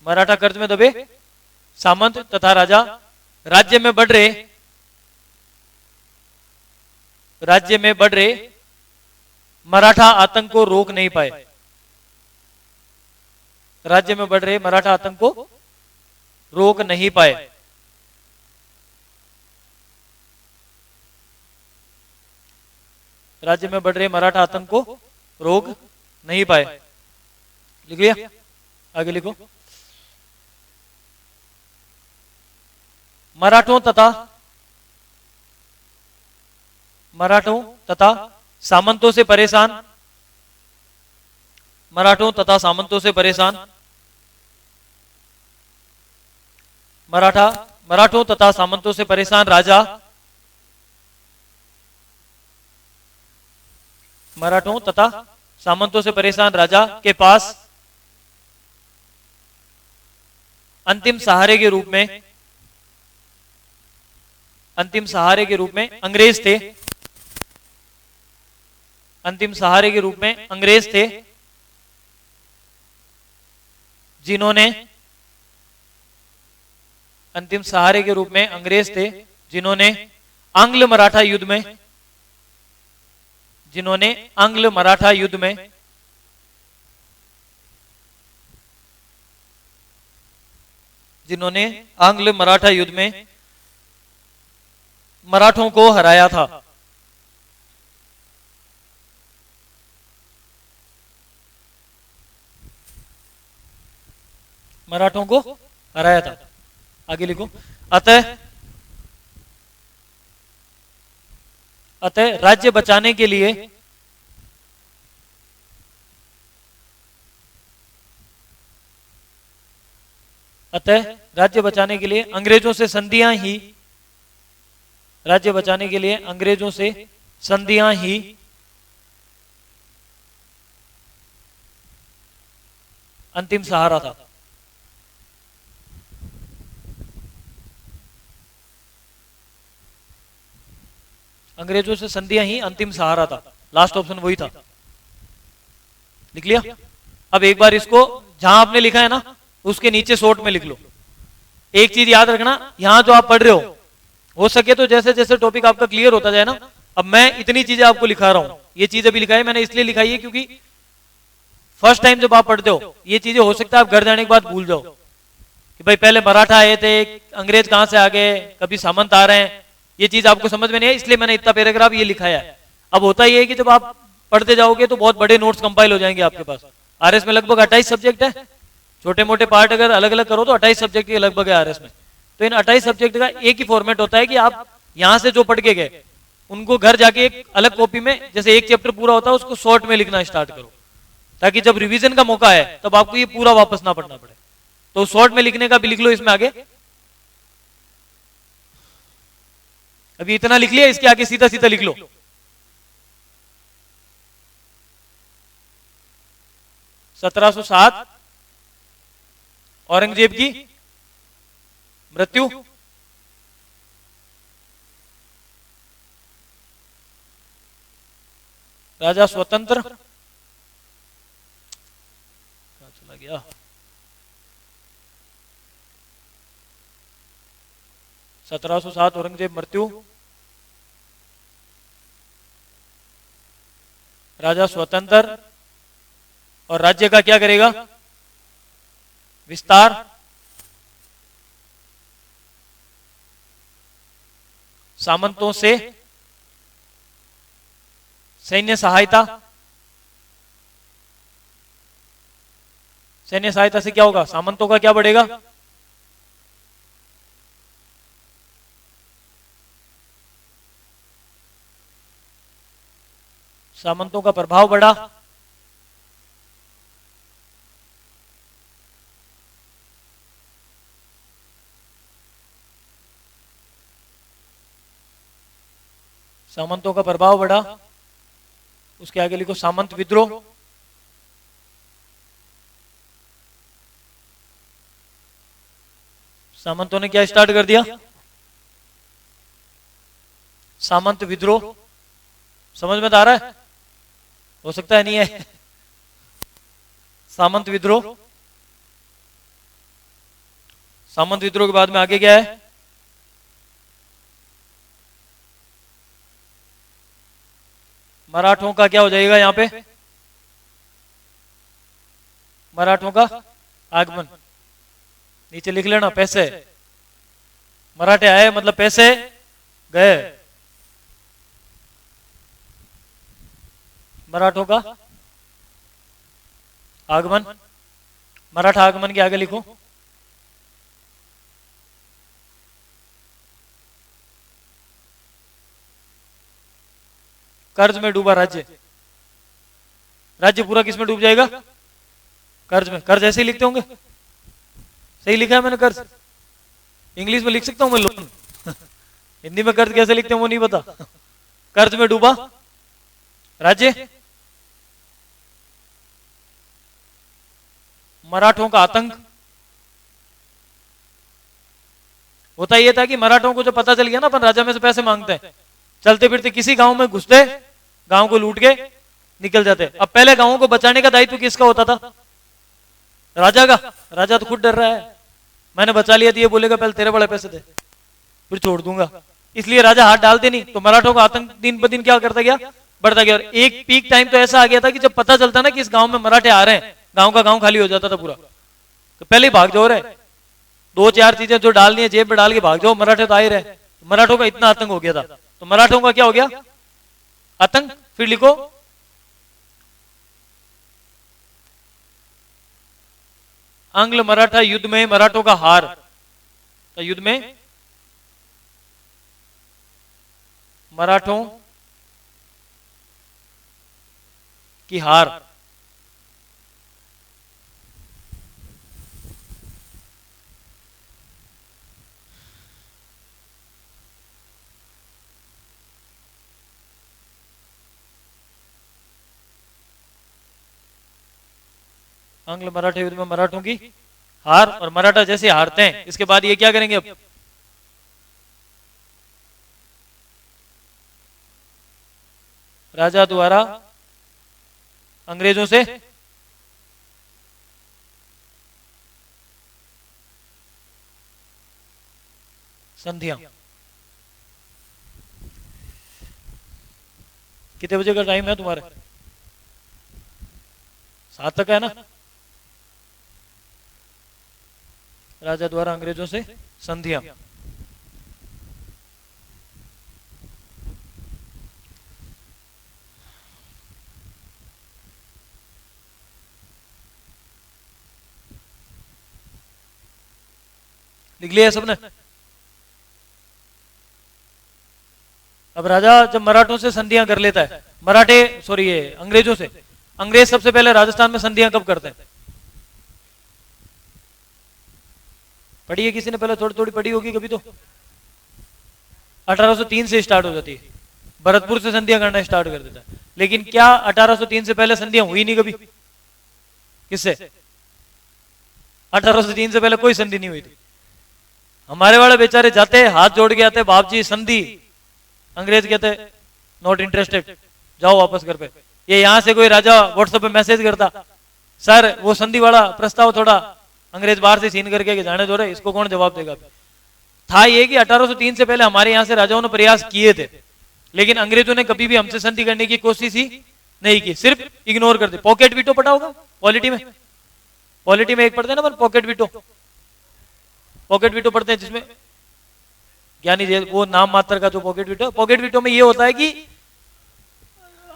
मराठा कर्ज में दबे सामंत तथा राजा राज्य में बढ़ रहे मराठा आतंक को रोक नहीं पाए। राज्य में बढ़ रहे मराठा आतंक को रोक नहीं पाए। राज्य में बढ़ रहे मराठा आतंक को रोक नहीं पाए। लिख लिया? आगे लिखो। मराठों तथा सामंतों से परेशान मराठों तथा सामंतों से परेशान मराठों तथा सामंतों से परेशान राजा मराठों तथा सामंतों से परेशान राजा के पास अंतिम सहारे के रूप में, अंतिम सहारे के रूप में अंग्रेज थे, अंतिम सहारे के रूप में अंग्रेज थे, जिन्होंने, अंतिम सहारे के रूप में अंग्रेज थे जिन्होंने आंग्ल मराठा युद्ध में, जिन्होंने आंग्ल मराठा युद्ध में जिन्होंने आंग्ल मराठा युद्ध में मराठों को हराया था। मराठों को हराया था। आगे लिखो। अतः राज्य बचाने के लिए, अतः राज्य बचाने के लिए अंग्रेजों से संधियां ही, राज्य बचाने के लिए अंग्रेजों से संधियां ही अंतिम सहारा था। अंग्रेजों से संधियां ही अंतिम सहारा था। लास्ट ऑप्शन वही था। लिख लिया। अब एक बार इसको जहां आपने लिखा है ना उसके नीचे शॉर्ट में लिख लो। एक चीज याद रखना, यहां जो आप पढ़ रहे हो सके तो जैसे जैसे टॉपिक आपका क्लियर होता जाए ना, अब मैं इतनी चीजें आपको लिखा रहा हूं, ये चीज अभी लिखा है मैंने इसलिए लिखाई है क्योंकि फर्स्ट टाइम जब आप पढ़ते हो ये चीजें हो सकता है आप घर जाने के बाद भूल जाओ कि भाई पहले मराठा आए थे, अंग्रेज कहां से आ गए, कभी सामंत आ रहे हैं, ये चीज आपको समझ में नहीं है, इसलिए मैंने इतना पैराग्राफ ये लिखा है। अब होता ये है कि जब आप पढ़ते जाओगे तो बहुत बड़े नोट्स कंपाइल हो जाएंगे आपके पास। आरएस में लगभग 28 सब्जेक्ट है, छोटे मोटे पार्ट अगर अलग अलग करो तो 28 सब्जेक्ट के लगभग है आरएस में। तो इन 28 सब्जेक्ट का एक ही फॉर्मेट होता है कि आप यहां से जो पढ़ के गए उनको घर जाके एक अलग कॉपी में, जैसे एक चैप्टर पूरा होता है उसको शॉर्ट में लिखना स्टार्ट करो, ताकि जब रिवीजन का मौका है तब आपको ये पूरा वापस ना पढ़ना पड़े। तो शॉर्ट में लिखने का भी लिख लो इसमें आगे। अभी इतना लिख लिया, इसके आगे सीधा सीधा लिख लो। (1707) औरंगजेब की मृत्यु, राजा स्वतंत्र, कहां चला गया, 1707 औरंगजेब मृत्यु, राजा स्वतंत्र, और राज्य का क्या करेगा, विस्तार, सामंतों से सैन्य सहायता, सैन्य सहायता से क्या होगा, सामंतों का क्या बढ़ेगा, सामंतों का प्रभाव बढ़ा, सामंतों का प्रभाव बढ़ा। उसके आगे लिखो सामंत विद्रोह, सामंतों ने क्या स्टार्ट कर दिया, सामंत विद्रोह। समझ में आ रहा है, हो सकता है नहीं है। सामंत विद्रोह, सामंत विद्रोह के बाद में आगे क्या है, मराठों का क्या हो जाएगा यहां पे, मराठों का आगमन। नीचे लिख लेना पैसे, मराठे आए मतलब पैसे गए, मराठों का आगमन। मराठा आगमन के आगे लिखो कर्ज में डूबा राज्य। राज्य पूरा किस में डूब जाएगा, कर्ज में। कर्ज ऐसे ही लिखते होंगे, सही लिखा है मैंने कर्ज, इंग्लिश में लिख सकता हूं मैं लोन, हिंदी में कर्ज कैसे लिखते हैं वो नहीं पता। कर्ज में डूबा राज्य, मराठों का आतंक, होता ये था कि मराठों को जो पता चल गया ना अपन राजा में से पैसे मांगते हैं, चलते फिरते किसी गांव में घुसते, गांव को लूट के निकल जाते। अब पहले गांवों को बचाने का दायित्व किसका होता था? राजा का। राजा तो खुद डर रहा है, मैंने बचा लिया तो ये बोलेगा पहले तेरे बड़े पैसे दे फिर छोड़ दूंगा, इसलिए राजा हाथ डालते नहीं। तो मराठों का आतंक दिन ब दिन क्या करता गया, बढ़ता गया। और एक पीक टाइम तो ऐसा आ गया था कि जब पता चलता ना कि इस गांव में मराठे आ रहे हैं, गांव का गांव खाली हो जाता था पूरा, तो पहले ही भाग जाओ रहे, दो चार चीजें जो डालनी है जेब में डाल के भाग जाओ, मराठे तो आ ही रहे। तो मराठों का इतना आतंक हो गया था। तो मराठों का क्या हो गया आतंक, फिर लिखो आंग्ल मराठा युद्ध में मराठों का हार। तो युद्ध में मराठों की हार। आंग्ल मराठा युद्ध में मराठों की हार, और मराठा जैसे हारते हैं इसके बाद ये क्या करेंगे, अब राजा द्वारा अंग्रेजों से संधियां। कितने बजे का टाइम है तुम्हारे? 7 तक है ना? राजा द्वारा अंग्रेजों से संधियां। लिख लिया सबने? अब राजा जब मराठों से संधियां कर लेता है, मराठे सॉरी ये अंग्रेजों से, अंग्रेज सबसे पहले राजस्थान में संधियां कब करते हैं? पढ़ी है किसी ने? पहले थोड़ी थोड़ी पढ़ी होगी कभी तो। 1803 से स्टार्ट हो जाती है, भरतपुर से संधियां करना स्टार्ट कर देता है। लेकिन क्या 1803 से पहले संधियां हुई नहीं कभी? किससे? 1803 से पहले कोई संधि नहीं हुई थी। हमारे वाले बेचारे जाते हाथ जोड़ के आते, बाप जी संधि, अंग्रेज कहते नॉट इंटरेस्टेड, जाओ वापस घर पे। ये यहां से कोई राजा व्हाट्सएप पे मैसेज करता, सर वो संधि वाला प्रस्ताव थोड़ा अंग्रेज बाहर से सीन करके जाने दो रहे, इसको कौन जवाब देगा। था ये कि 1803 से पहले हमारे यहां से राजाओं ने प्रयास किए थे, लेकिन अंग्रेजों ने कभी भी हमसे संधि करने की कोशिश ही नहीं की, सिर्फ इग्नोर कर दी। पॉकेट वीटो पढ़ा होगा पॉलिटी में, पॉलिटी में एक पढ़ते हैं ना पॉकेट वीटो, पॉकेट वीटो पढ़ते हैं जिसमें ज्ञानी वो नाम मात्र का जो पॉकेट वीटो। पॉकेट वीटो में ये होता है कि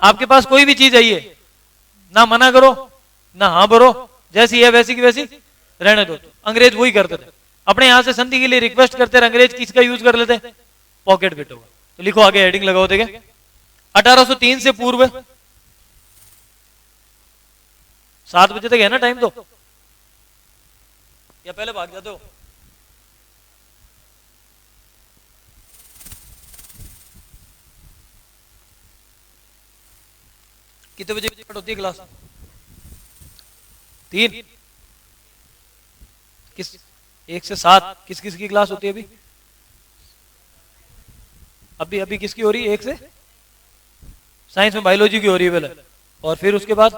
आपके पास कोई भी चीज आई है, ना मना करो ना हाँ भरो, जैसी है वैसी की वैसी रहने दो। अंग्रेज वही करते थे, अपने यहां से संधि के लिए रिक्वेस्ट करते रहे, अंग्रेज किसका यूज कर लेते? पॉकेट वीटो का। तो लिखो आगे हेडिंग लगाओ, देखे 1803 से पूर्व 7 बजे तक है ना टाइम, तो या पहले भाग जाते हो? कितने बजे स्टार्ट होती है क्लास? 3? किस 1 से 7 किस किस की क्लास होती है अभी? अभी अभी किसकी हो रही है? 1 से साइंस में बायोलॉजी की हो रही है पहले, और फिर उसके बाद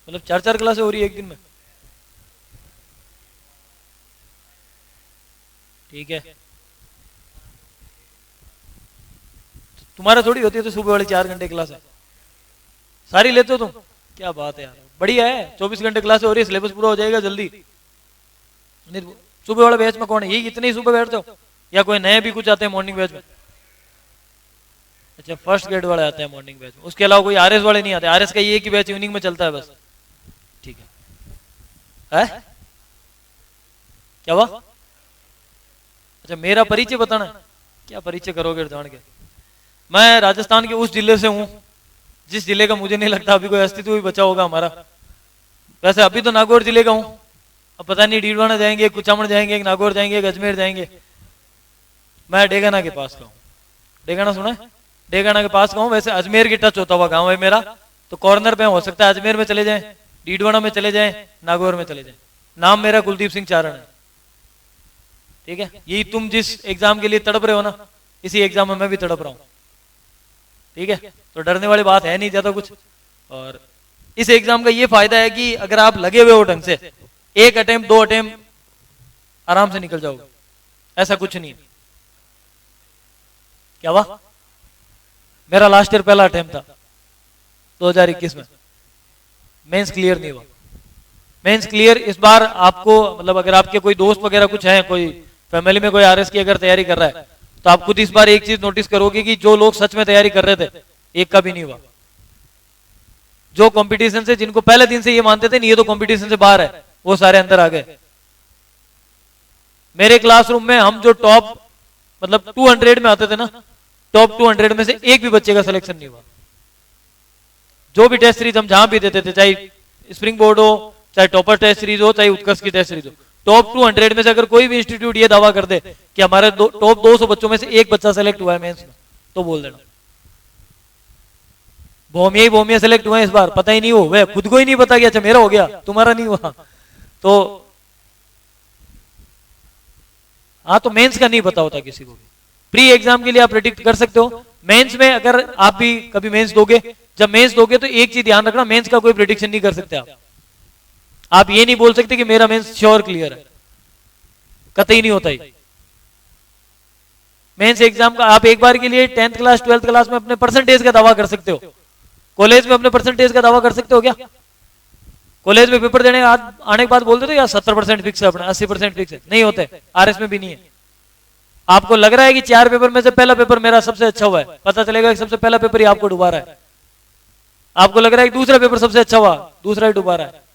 मतलब 4 क्लासें हो रही है एक दिन में। ठीक है, तुम्हारा थोड़ी होती है तो सुबह वाली 4 घंटे क्लास है, सारी लेते हो तुम? क्या बात है यार, बढ़िया है। 24 घंटे क्लास हो रही है, सिलेबस पूरा हो जाएगा जल्दी। सुबह वाले बैच में कौन है? यही इतने ही सुबह बैठते हो या कोई नए भी कुछ आते हैं मॉर्निंग बैच में? अच्छा, फर्स्ट ग्रेड वाले आते हैं मॉर्निंग बैच में, उसके अलावा कोई आरएस वाले नहीं आते? आरएस का ये कि बैच इवनिंग में चलता है बस। ठीक है, क्या हुआ? अच्छा, मेरा परिचय बताना है? क्या परिचय करोगे जान के? मैं राजस्थान के उस जिले से हूं जिस जिले का मुझे नहीं लगता अभी कोई अस्तित्व भी बचा होगा हमारा। वैसे अभी तो नागौर जिले का हूं, अब पता नहीं डीडवाना जाएंगे, कुचामण जाएंगे, नागौर जाएंगे, अजमेर जाएंगे। मैं डेगाना के पास का हूँ। डेगाना सुना है? डेगाना के पास का हूँ। वैसे अजमेर की टच होता हुआ गाँव है मेरा, तो कॉर्नर पे हो सकता है अजमेर में चले जाए, डीडवाना में चले जाए, नागौर में चले जाए। नाम मेरा कुलदीप सिंह चारण है। ठीक है, यही तुम जिस एग्जाम के लिए तड़प रहे हो ना, इसी एग्जाम में मैं भी तड़प रहा हूं। ठीक है, तो डरने वाली बात है नहीं ज्यादा कुछ। और इस एग्जाम का ये फायदा है कि अगर आप लगे हुए हो ढंग से, एक अटेम्प्ट दो अटेम्प्ट आराम से निकल जाओगे, ऐसा कुछ नहीं है। क्या हुआ? मेरा लास्ट ईयर पहला अटेम्प्ट था 2021 में, मेंस क्लियर नहीं हुआ। मेंस क्लियर इस बार आपको, मतलब अगर आपके कोई दोस्त वगैरह कुछ है, कोई फैमिली में कोई आरएस की अगर तैयारी कर रहा है, तो आप खुद इस बार एक चीज नोटिस करोगे कि जो लोग सच में तैयारी कर रहे थे, एक का भी नहीं हुआ। जो कंपटीशन से, जिनको पहले दिन से ये मानते थे नहीं ये तो कंपटीशन से बाहर है, वो सारे अंदर आ गए। मेरे क्लासरूम में हम जो टॉप मतलब 200 में आते थे ना, टॉप 200 में से एक भी बच्चे का सिलेक्शन नहीं हुआ। जो भी टेस्ट सीरीज हम जहां भी देते थे, चाहे स्प्रिंग बोर्ड हो, चाहे टॉपर टेस्ट सीरीज हो, चाहे उत्कर्ष की टेस्ट सीरीज हो, टॉप 200 में से अगर कोई भी इंस्टीट्यूट ये दावा कर दे कि हमारे टॉप 200 बच्चों में से एक बच्चा सेलेक्ट हुआ है मेंस में, तो बोल देना भौमिया ही भौमिया सेलेक्ट हुए इस बार, पता ही नहीं हो, वह खुद को ही नहीं पता कि अच्छा मेरा हो गया तुम्हारा नहीं हुआ। तो हाँ, तो मेंस का नहीं पता होता किसी को भी। प्री एग्जाम के लिए आप प्रेडिक्ट कर सकते हो, मेंस में अगर आप भी कभी मेंस दोगे, जब मेंस दोगे तो एक चीज ध्यान रखना, मेंस का कोई प्रेडिक्शन नहीं कर सकते आप ये नहीं बोल सकते कि मेरा मेंस श्योर क्लियर है, कतई नहीं होता ही। मेंस एग्जाम का आप एक बार के लिए 10th क्लास 12th क्लास में अपने परसेंटेज का दावा कर सकते हो, कॉलेज में अपने परसेंटेज का दावा कर सकते हो क्या? कॉलेज में पेपर देने आने के बाद बोल देते हो यार 70% फिक्स है अपना, 80% फिक्स है, नहीं होते। आरएस में भी नहीं है। आपको लग रहा है कि 4 पेपर में से पहला पेपर मेरा सबसे अच्छा हुआ है, पता चलेगा कि सबसे पहला पेपर ही आपको डुबा रहा है। आपको लग रहा है कि दूसरा पेपर सबसे अच्छा हुआ, दूसरा ही डुबा रहा है।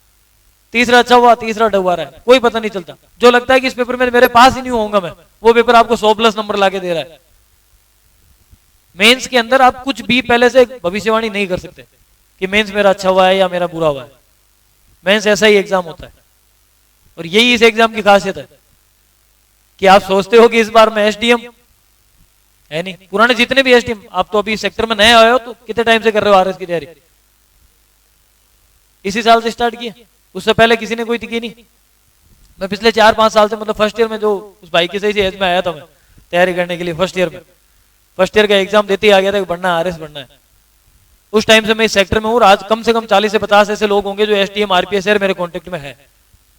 तीसरा अच्छा हुआ, तीसरा डुबा रहा है, कोई पता नहीं चलता। जो लगता है कि इस पेपर में मेरे पास ही नहीं होऊंगा मैं, वो पेपर आपको 100+ नंबर लाके दे रहा है। मेंस के अंदर आप कुछ भी पहले से भविष्यवाणी नहीं कर सकते कि मेंस मेरा अच्छा हुआ है या मेरा बुरा हुआ है। मेंस ऐसा ही एग्जाम होता है, और यही इस एग्जाम की खासियत है कि आप सोचते हो कि इस बार मैं एसडीएम है नहीं, पुराने जितने भी एसडीएम, आप तो अभी सेक्टर में नए आए हो, तो कितने टाइम से कर रहे हो आरएस की तैयारी? इसी साल से स्टार्ट किया, उससे पहले किसी ने कोई की नहीं। मैं पिछले 4-5 साल से, मतलब फर्स्ट ईयर में जो उस भाई की सही एज में आया था मैं तैयारी करने के लिए, फर्स्ट ईयर में, फर्स्ट ईयर का एग्जाम देते ही आ गया था कि बढ़ना है, आरएस बढ़ना है। उस टाइम से मैं इस सेक्टर में हूँ, आज कम से कम 40 से 50 ऐसे लोग होंगे जो एसटीएम आरपीएस मेरे कॉन्टेक्ट में है,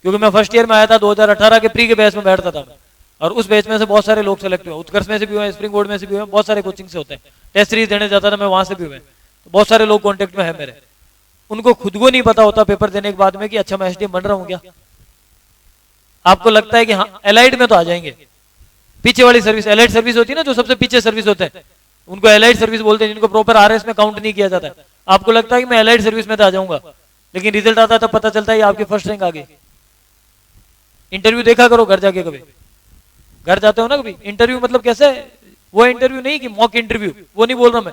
क्योंकि मैं फर्स्ट ईयर में आया था 2018 के प्री के बैच में बैठता था मैं, और उस बैच में से बहुत सारे लोग सेलेक्ट हुए, उत्कर्ष में से भी हुए, स्प्रिंग बोर्ड में से भी हुए, बहुत सारे कोचिंग से होते हैं, टेस्ट सीरीज देने जाता था मैं, वहां से भी हुए, तो बहुत सारे लोग कॉन्टेक्ट में है मेरे। उनको खुद को नहीं पता होता पेपर देने के बाद में कि अच्छा मैं एसडीएम बन रहा हूँ क्या। आपको लगता है कि हाँ एलाइड में तो आ जाएंगे, पीछे वाली सर्विस, एलाइड सर्विस होती है ना, जो सबसे पीछे सर्विस होते हैं उनको एलाइड सर्विस बोलते हैं, जिनको प्रॉपर आरएस में काउंट नहीं किया जाता है। आपको लगता है कि मैं एलाइड सर्विस में तो आ जाऊंगा, लेकिन रिजल्ट आता है तब पता चलता है आपकी फर्स्ट रैंक आ गई। इंटरव्यू देखा करो घर जाके, कभी घर जाते हो ना कभी, इंटरव्यू मतलब कैसे, वो इंटरव्यू नहीं कि मॉक इंटरव्यू, वो नहीं बोल रहा मैं,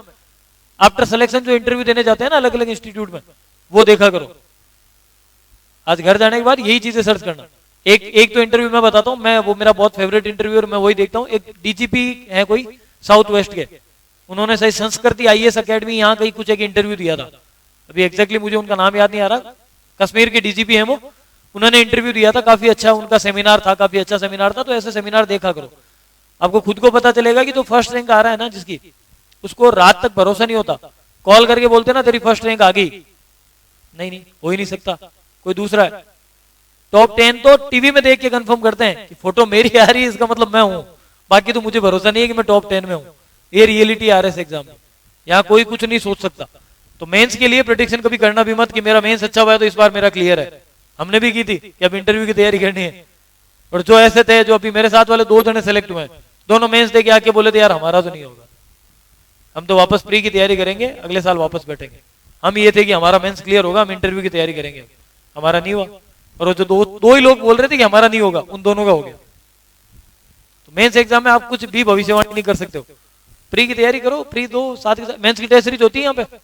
आफ्टर सिलेक्शन जो इंटरव्यू देने जाते हैं ना अलग अलग इंस्टीट्यूट में, वो देखा करो। आज घर जाने के बाद यही चीजें सर्च करना। एक तो इंटरव्यू मैं बताता हूँ, मैं वो मेरा बहुत फेवरेट इंटरव्यू और मैं वही देखता हूँ। एक डीजीपी है कोई साउथ वेस्ट के, उन्होंने सही संस्कृति आईएएस एकेडमी यहाँ कहीं कुछ एक इंटरव्यू दिया था, अभी एग्जैक्टली मुझे उनका नाम याद नहीं आ रहा, कश्मीर के डीजीपी है वो, उन्होंने इंटरव्यू दिया था, काफी अच्छा उनका सेमिनार था, काफी अच्छा सेमिनार था। तो ऐसे सेमिनार देखा करो, आपको खुद को पता चलेगा कि जो फर्स्ट रैंक आ रहा है ना जिसकी, उसको रात तक भरोसा नहीं होता, कॉल करके बोलते ना तेरी फर्स्ट रैंक आ गई, नहीं हो ही नहीं सकता, कोई दूसरा है। टॉप 10 तो टीवी में देख के कंफर्म करते हैं कि फोटो मेरी आ रही है, इसका मतलब मैं हूं, बाकी तो मुझे भरोसा नहीं है कि मैं टॉप 10 में हूं। ये रियलिटी आ रहा है एग्जाम में, यहाँ कोई कुछ नहीं सोच सकता। तो मेंस के लिए प्रेडिक्शन कभी करना भी मत कि मेरा मेंस अच्छा हुआ है तो इस बार मेरा क्लियर है। हमने भी की थी कि अब इंटरव्यू की तैयारी करनी है, और जो ऐसे थे, जो अभी मेरे साथ वाले 2 जने सेलेक्ट हुए, दोनों मेंस दे के आके बोले थे यार हमारा तो नहीं होगा, हम तो वापस प्री की तैयारी करेंगे, अगले साल वापस बैठेंगे। हम ये थे कि हमारा मेंस क्लियर होगा, हम इंटरव्यू की तैयारी करेंगे, हमारा नहीं हुआ। और वो जो दो ही लोग बोल रहे थे कि हमारा नहीं होगा, उन दोनों का हो गया। तो मेंस एग्जाम में आप कुछ भी भविष्यवाणी नहीं कर सकते हो। प्री की तैयारी करो, प्री दो, साथ ही साथ मेंस की टेस्ट सीरीज होती है, यहाँ पे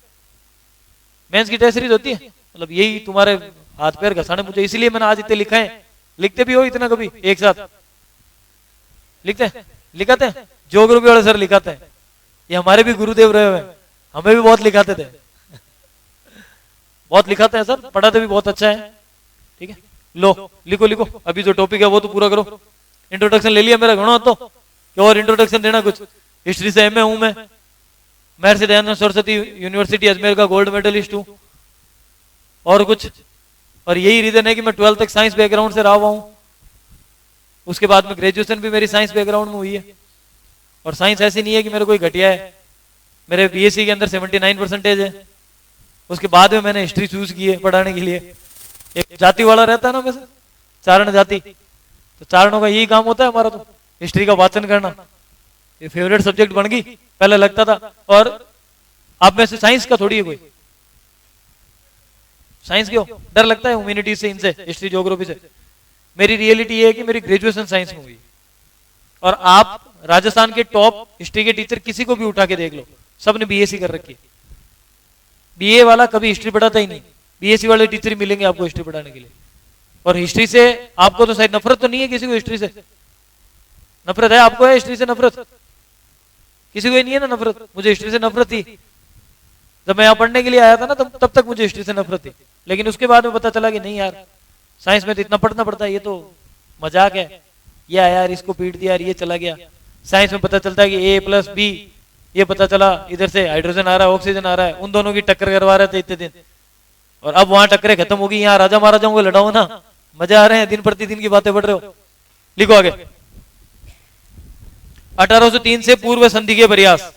मेंस की टेस्ट सीरीज होती है, मतलब यही तुम्हारे हाथ पैर घसाने मुझे, इसलिए मैंने आज इतने लिखा है। लिखते भी हो इतना कभी एक साथ लिखते हैं, लिखाते हैं, ज्योग्राफी वाले सर लिखाते हैं, ये हमारे भी गुरुदेव रहे हुए, हमें भी बहुत लिखाते थे बहुत लिखाते हैं सर, पढ़ाते भी बहुत अच्छा है। ठीक है, लो लिखो लिखो, अभी जो टॉपिक है वो तो पूरा करो। इंट्रोडक्शन ले लिया मेरा घणो तो कि और इंट्रोडक्शन देना कुछ। हिस्ट्री से एमए हूं मैं, महर्षि दयानंद सरस्वती यूनिवर्सिटी अजमेर का गोल्ड मेडलिस्ट हूं, और कुछ। और यही रीजन है कि मैं 12th तक साइंस बैकग्राउंड से रहा हुआ हूं, उसके बाद में ग्रेजुएशन भी मेरी साइंस बैकग्राउंड में हुई है। और साइंस ऐसी नहीं है कि मेरे कोई घटिया है, मेरे बीएससी के अंदर 79% है। उसके बाद में मैंने हिस्ट्री चूज की है पढ़ाने के लिए। एक जाति वाला रहता है ना वैसे, चारण जाति, तो चारणों का यही काम होता है हमारा, तो हिस्ट्री का वाचन करना ये फेवरेट सब्जेक्ट बन गई, पहले लगता था। और आप में से साइंस का थोड़ी है कोई, साइंस क्यों डर लगता है ह्यूमैनिटीज से, इनसे, हिस्ट्री ज्योग्राफी से। मेरी रियलिटी है कि मेरी ग्रेजुएशन साइंस में हुई। और आप राजस्थान के टॉप हिस्ट्री के टीचर किसी को भी उठा के देख लो, सबने बीएससी कर रखी है। बीए वाला कभी हिस्ट्री पढ़ाता ही नहीं, बीएससी वाले टीचर ही मिलेंगे आपको हिस्ट्री पढ़ाने के लिए। और हिस्ट्री से आपको तो शायद नफरत तो नहीं है किसी को, हिस्ट्री से नफरत है आपको? है हिस्ट्री से नफरत? किसी को ही नहीं है ना नफरत। मुझे हिस्ट्री से नफरत थी जब मैं यहाँ पढ़ने के लिए आया था ना, तब तक मुझे हिस्ट्री से नफरत थी। लेकिन उसके बाद में पता चला कि नहीं यार, साइंस में तो इतना पढ़ना पड़ता है, ये तो मजाक है, या यार इसको पीट दिया यार, ये चला गया। साइंस में पता चलता है कि A+B, ये पता चला इधर से हाइड्रोजन आ रहा है, ऑक्सीजन आ रहा है, उन दोनों की टक्कर करवा रहे थे इतने दिन। और अब वहां टक्करें खत्म हो गई, यहाँ राजा महाराजाओं को लड़ाओ ना, मजा आ रहे हैं, दिन प्रतिदिन की बातें बढ़ रहे हो। लिखो आगे। 1803 से पूर्व संधि के प्रयास।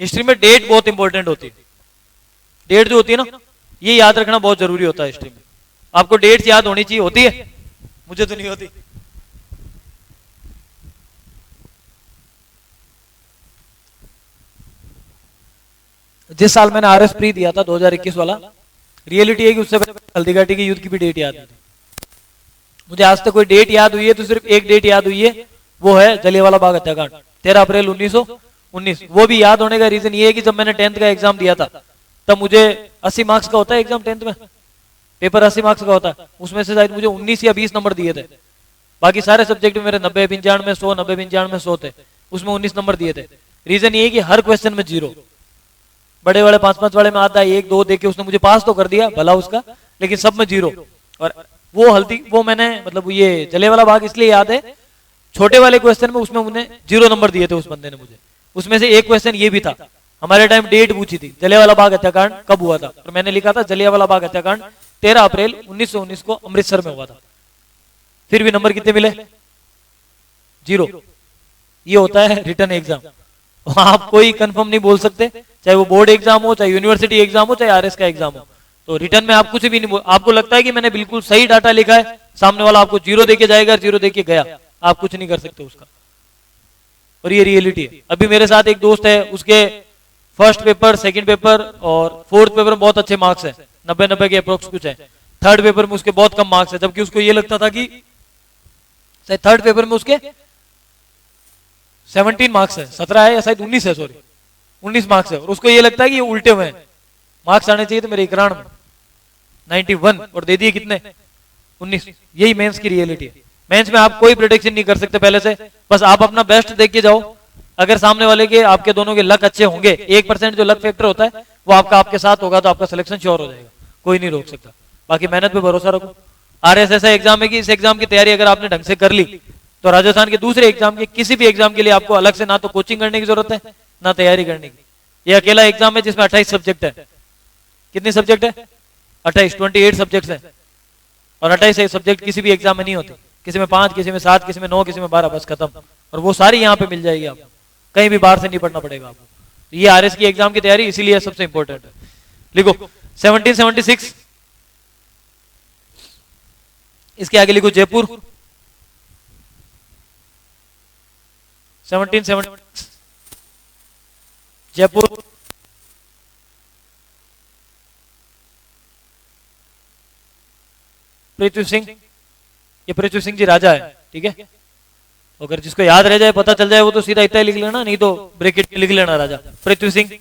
हिस्ट्री में डेट बहुत इंपॉर्टेंट होती है। डेट जो होती है ना, ये याद रखना बहुत जरूरी होता है हिस्ट्री में। आपको डेट्स याद होनी चाहिए, होती है? मुझे तो नहीं होती। जिस साल मैंने आरएस प्री दिया था 2021 वाला, रियलिटी है कि उससे पहले हल्दीघाटी के युद्ध की भी डेट याद नहीं थी। मुझे आज तक कोई डेट याद हुई है तो सिर्फ एक डेट याद हुई है, वो है जलियांवाला बाग हत्याकांड, 13 अप्रैल 1919। वो भी याद होने का रीजन ये है कि जब मैंने 10th का एग्जाम दिया था, तब मुझे 80 मार्क्स का होता है एग्जाम 10th में, पेपर 80 मार्क्स का होता है, उसमें से शायद मुझे 19 या 20 नंबर दिए थे। बाकी सारे सब्जेक्ट में मेरे 90, 95, 100, 90, 95, 100 थे, उसमें 19 नंबर दिए थे। रीजन ये कि हर क्वेश्चन में 0, बड़े वाले 5-5 वाले में आता है 1-2 देके उसने मुझे पास तो कर दिया, भला उसका, लेकिन सब में 0। और वो मैंने मतलब ये जलियांवाला बाग इसलिए याद है, छोटे वाले क्वेश्चन में उसमें उन्हें 0 नंबर दिए थे उस बंदे ने मुझे। उसमें से एक क्वेश्चन ये भी था, हमारे टाइम डेट पूछी थी जलियांवाला बाग हत्याकांड कब हुआ था, और मैंने लिखा था जलियांवाला बाग हत्याकांड 13 अप्रैल 1919 को अमृतसर में हुआ था। फिर भी नंबर कितने मिले? 0। ये होता है रिटर्न एग्जाम। आप कोई कंफर्म नहीं बोल सकते, चाहे वो बोर्ड एग्जाम हो, चाहे यूनिवर्सिटी एग्जाम हो, चाहे आरएस का एग्जाम हो। तो रिटर्न में आप कुछ भी नहीं बोल, आपको लगता है कि मैंने बिल्कुल सही डाटा लिखा है, सामने वाला आपको 0 देके जाएगा, 0 देके गया, आप कुछ नहीं कर सकते उसका। और ये रियलिटी है। अभी मेरे साथ एक दोस्त है, उसके फर्स्ट पेपर, सेकंड पेपर और फोर्थ पेपर में बहुत अच्छे मार्क्स है, 90-90 के अप्रोक्स कुछ है। थर्ड पेपर में उसके बहुत कम मार्क्स है, जबकि उसको ये लगता था कि थर्ड पेपर में उसके 17 मार्क्स है, 17 है या शायद 19 है, सॉरी 19 मार्क्स है, और उसको ये लगता है कि ये उल्टे हुए हैं, मार्क्स आने चाहिए थे मेरे इकरान में 91, और दे दिए कितने? 19। यही मेंस की रियलिटी है। मेंस में आप कोई प्रेडिक्शन नहीं कर सकते पहले से, बस आप अपना बेस्ट देख के जाओ। अगर सामने वाले के, आपके दोनों के लक अच्छे होंगे, 1% जो लक फैक्टर होता है वो आपके साथ होगा, तो आपका सिलेक्शन श्योर हो जाएगा, कोई नहीं रोक सकता। बाकी मेहनत पे भरोसा रखो। आरएस ऐसा एग्जाम है कि इस एग्जाम की तैयारी अगर आपने ढंग से कर ली, तो राजस्थान के दूसरे एग्जाम के किसी भी एग्जाम के लिए आपको अलग से ना तो कोचिंग करने की जरूरत है, ना तैयारी करने की। ये अकेला एग्जाम है जिसमें 28 सब्जेक्ट है। कितने सब्जेक्ट है? 28, 28 सब्जेक्ट है। और 28 सब्जेक्ट किसी भी एग्जाम में नहीं होते, किसी में 5, किसी में 7, किसी में 9, किसी में 12, बस खत्म। और वो सारी यहाँ पे मिल जाएगी आपको, कहीं भी बाहर से नहीं पढ़ना पड़ेगा आपको। तो ये आरएस की एग्जाम की तैयारी इसीलिए सबसे इंपॉर्टेंट है। लिखो 1776, इसके आगे लिखो जयपुर 1776, जयपुर। पृथ्वी सिंह, ये पृथ्वी सिंह जी राजा है, ठीक है। अगर जिसको याद रह जाए, पता चल जाए, वो तो सीधा इतना लिख लेना, नहीं तो ब्रैकेट लिख लेना राजा पृथ्वी सिंह।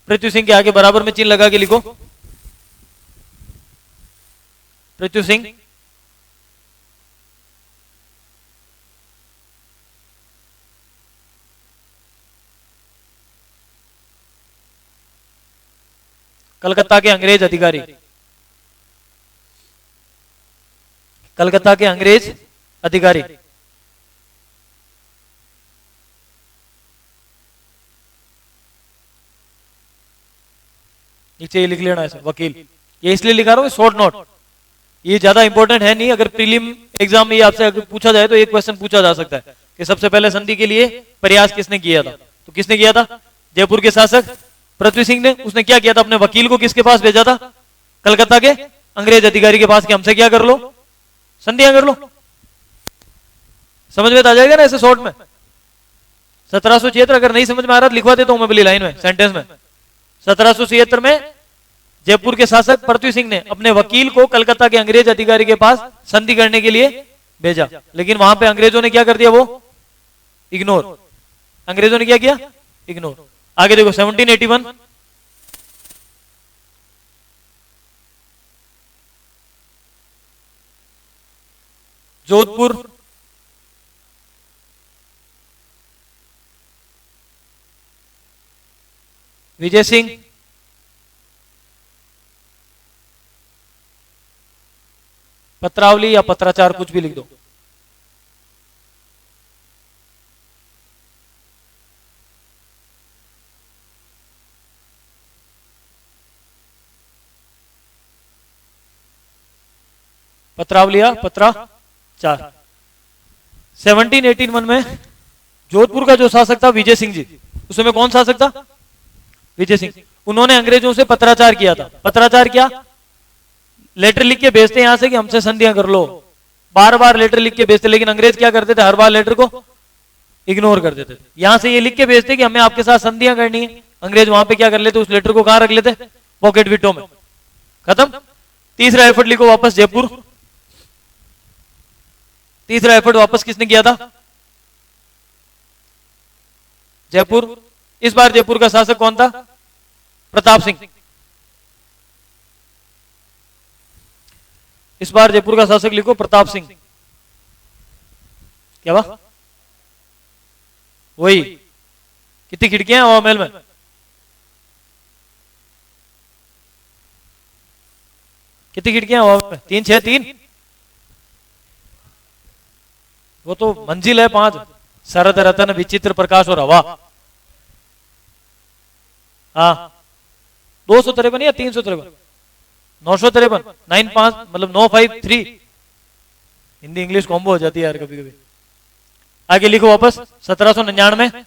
पृथ्वी सिंह के आगे बराबर में चिन्ह लगा के लिखो पृथ्वी सिंह। कलकत्ता के अंग्रेज अधिकारी, कलकत्ता के अंग्रेज अधिकारी। नीचे ये लिख लेना है वकील। ये इसलिए लिखा रहा हूं शॉर्ट नोट, ये ज्यादा इंपॉर्टेंट है नहीं। अगर प्रीलिम एग्जाम में आपसे अगर पूछा जाए तो एक क्वेश्चन पूछा जा सकता है कि सबसे पहले संधि के लिए प्रयास किसने किया था। तो किसने किया था? जयपुर के शासक पृथ्वी सिंह ने। उसने क्या किया था? अपने वकील को किसके पास भेजा था? कलकत्ता के अंग्रेज अधिकारी के पास कि हमसे क्या कर लो? संधियां कर लो। समझ में आ जाएगा ना ऐसे शॉर्ट में। 1776, अगर नहीं समझ में आ रहा तो लिखवा देता हूं मैं पहली लाइन में, सेंटेंस में। 1776 में जयपुर के शासक पृथ्वी सिंह ने अपने वकील को कलकत्ता के अंग्रेज अधिकारी के पास संधि करने के लिए भेजा, लेकिन वहां पे अंग्रेजों ने क्या कर दिया? वो इग्नोर। अंग्रेजों ने क्या किया? इग्नोर। आगे देखो 1781, जोधपुर विजय सिंह पत्रावली या पत्राचार, कुछ भी लिख दो। पत्रावली या पत्राचार। 1781 में जोधपुर का जो शासक था विजय सिंह जी, उसमें कौन शासक था? विजय सिंह। उन्होंने अंग्रेजों से पत्राचार किया था। पत्राचार क्या? लेटर लिख के भेजते यहां से कि हमसे संधियां कर लो। बार बार लेटर लिख के भेजते, लेकिन अंग्रेज क्या करते थे? हर बार लेटर को इग्नोर कर देते थे। यहां से ये लिख के भेजते कि हमें आपके साथ संधियां करनी है। अंग्रेज वहां पे क्या कर लेते? उस लेटर को कहां रख लेते? पॉकेट विटो में। खत्म। तीसरा एफर्ट लिखो वापस, जयपुर। तीसरा एफर्ट वापस किसने किया था? जयपुर। इस बार जयपुर का शासक कौन था? प्रताप सिंह। इस बार जयपुर का शासक लिखो प्रताप सिंह। क्या हुआ? वही। कितनी खिड़कियां हैं हवा महल में? कितनी खिड़कियां हवा में? 3, 6, 3। वो तो मंजिल है 5। शरद रतन विचित्र प्रकाश और हवा। हाँ, 253 या 353? 953। 95 मतलब 953। हिंदी इंग्लिश कॉम्बो हो जाती है यार कभी कभी। आगे लिखो वापस 1799।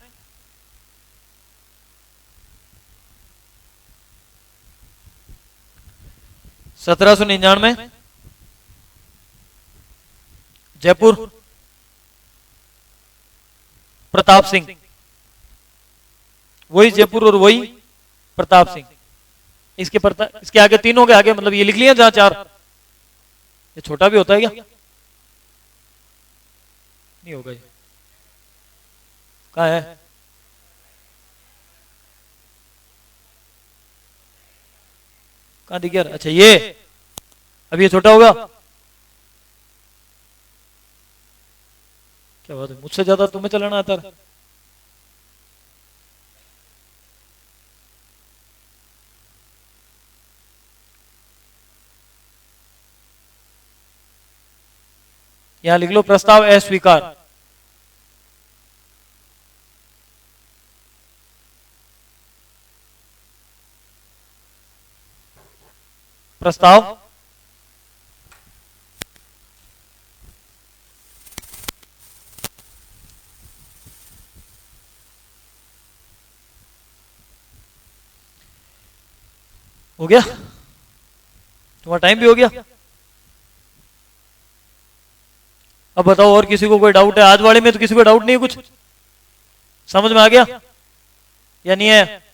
जयपुर प्रताप सिंह। वही जयपुर और वही प्रताप सिंह। इसके आगे तीनों के आगे मतलब ये लिख लिया जहां 4। ये छोटा भी होता है क्या? नहीं होगा ये। कहां है? कहां दिख गया? अच्छा ये। अब ये छोटा होगा। क्या बात है, मुझसे ज्यादा तुम्हें चलाना आता है। यहां लिख लो प्रस्ताव अस्वीकार। प्रस्ताव हो गया। तुम्हारा टाइम भी हो गया। अब बताओ और किसी को कोई डाउट है? आज वाले में तो किसी को डाउट नहीं है? कुछ समझ में आ गया या नहीं है?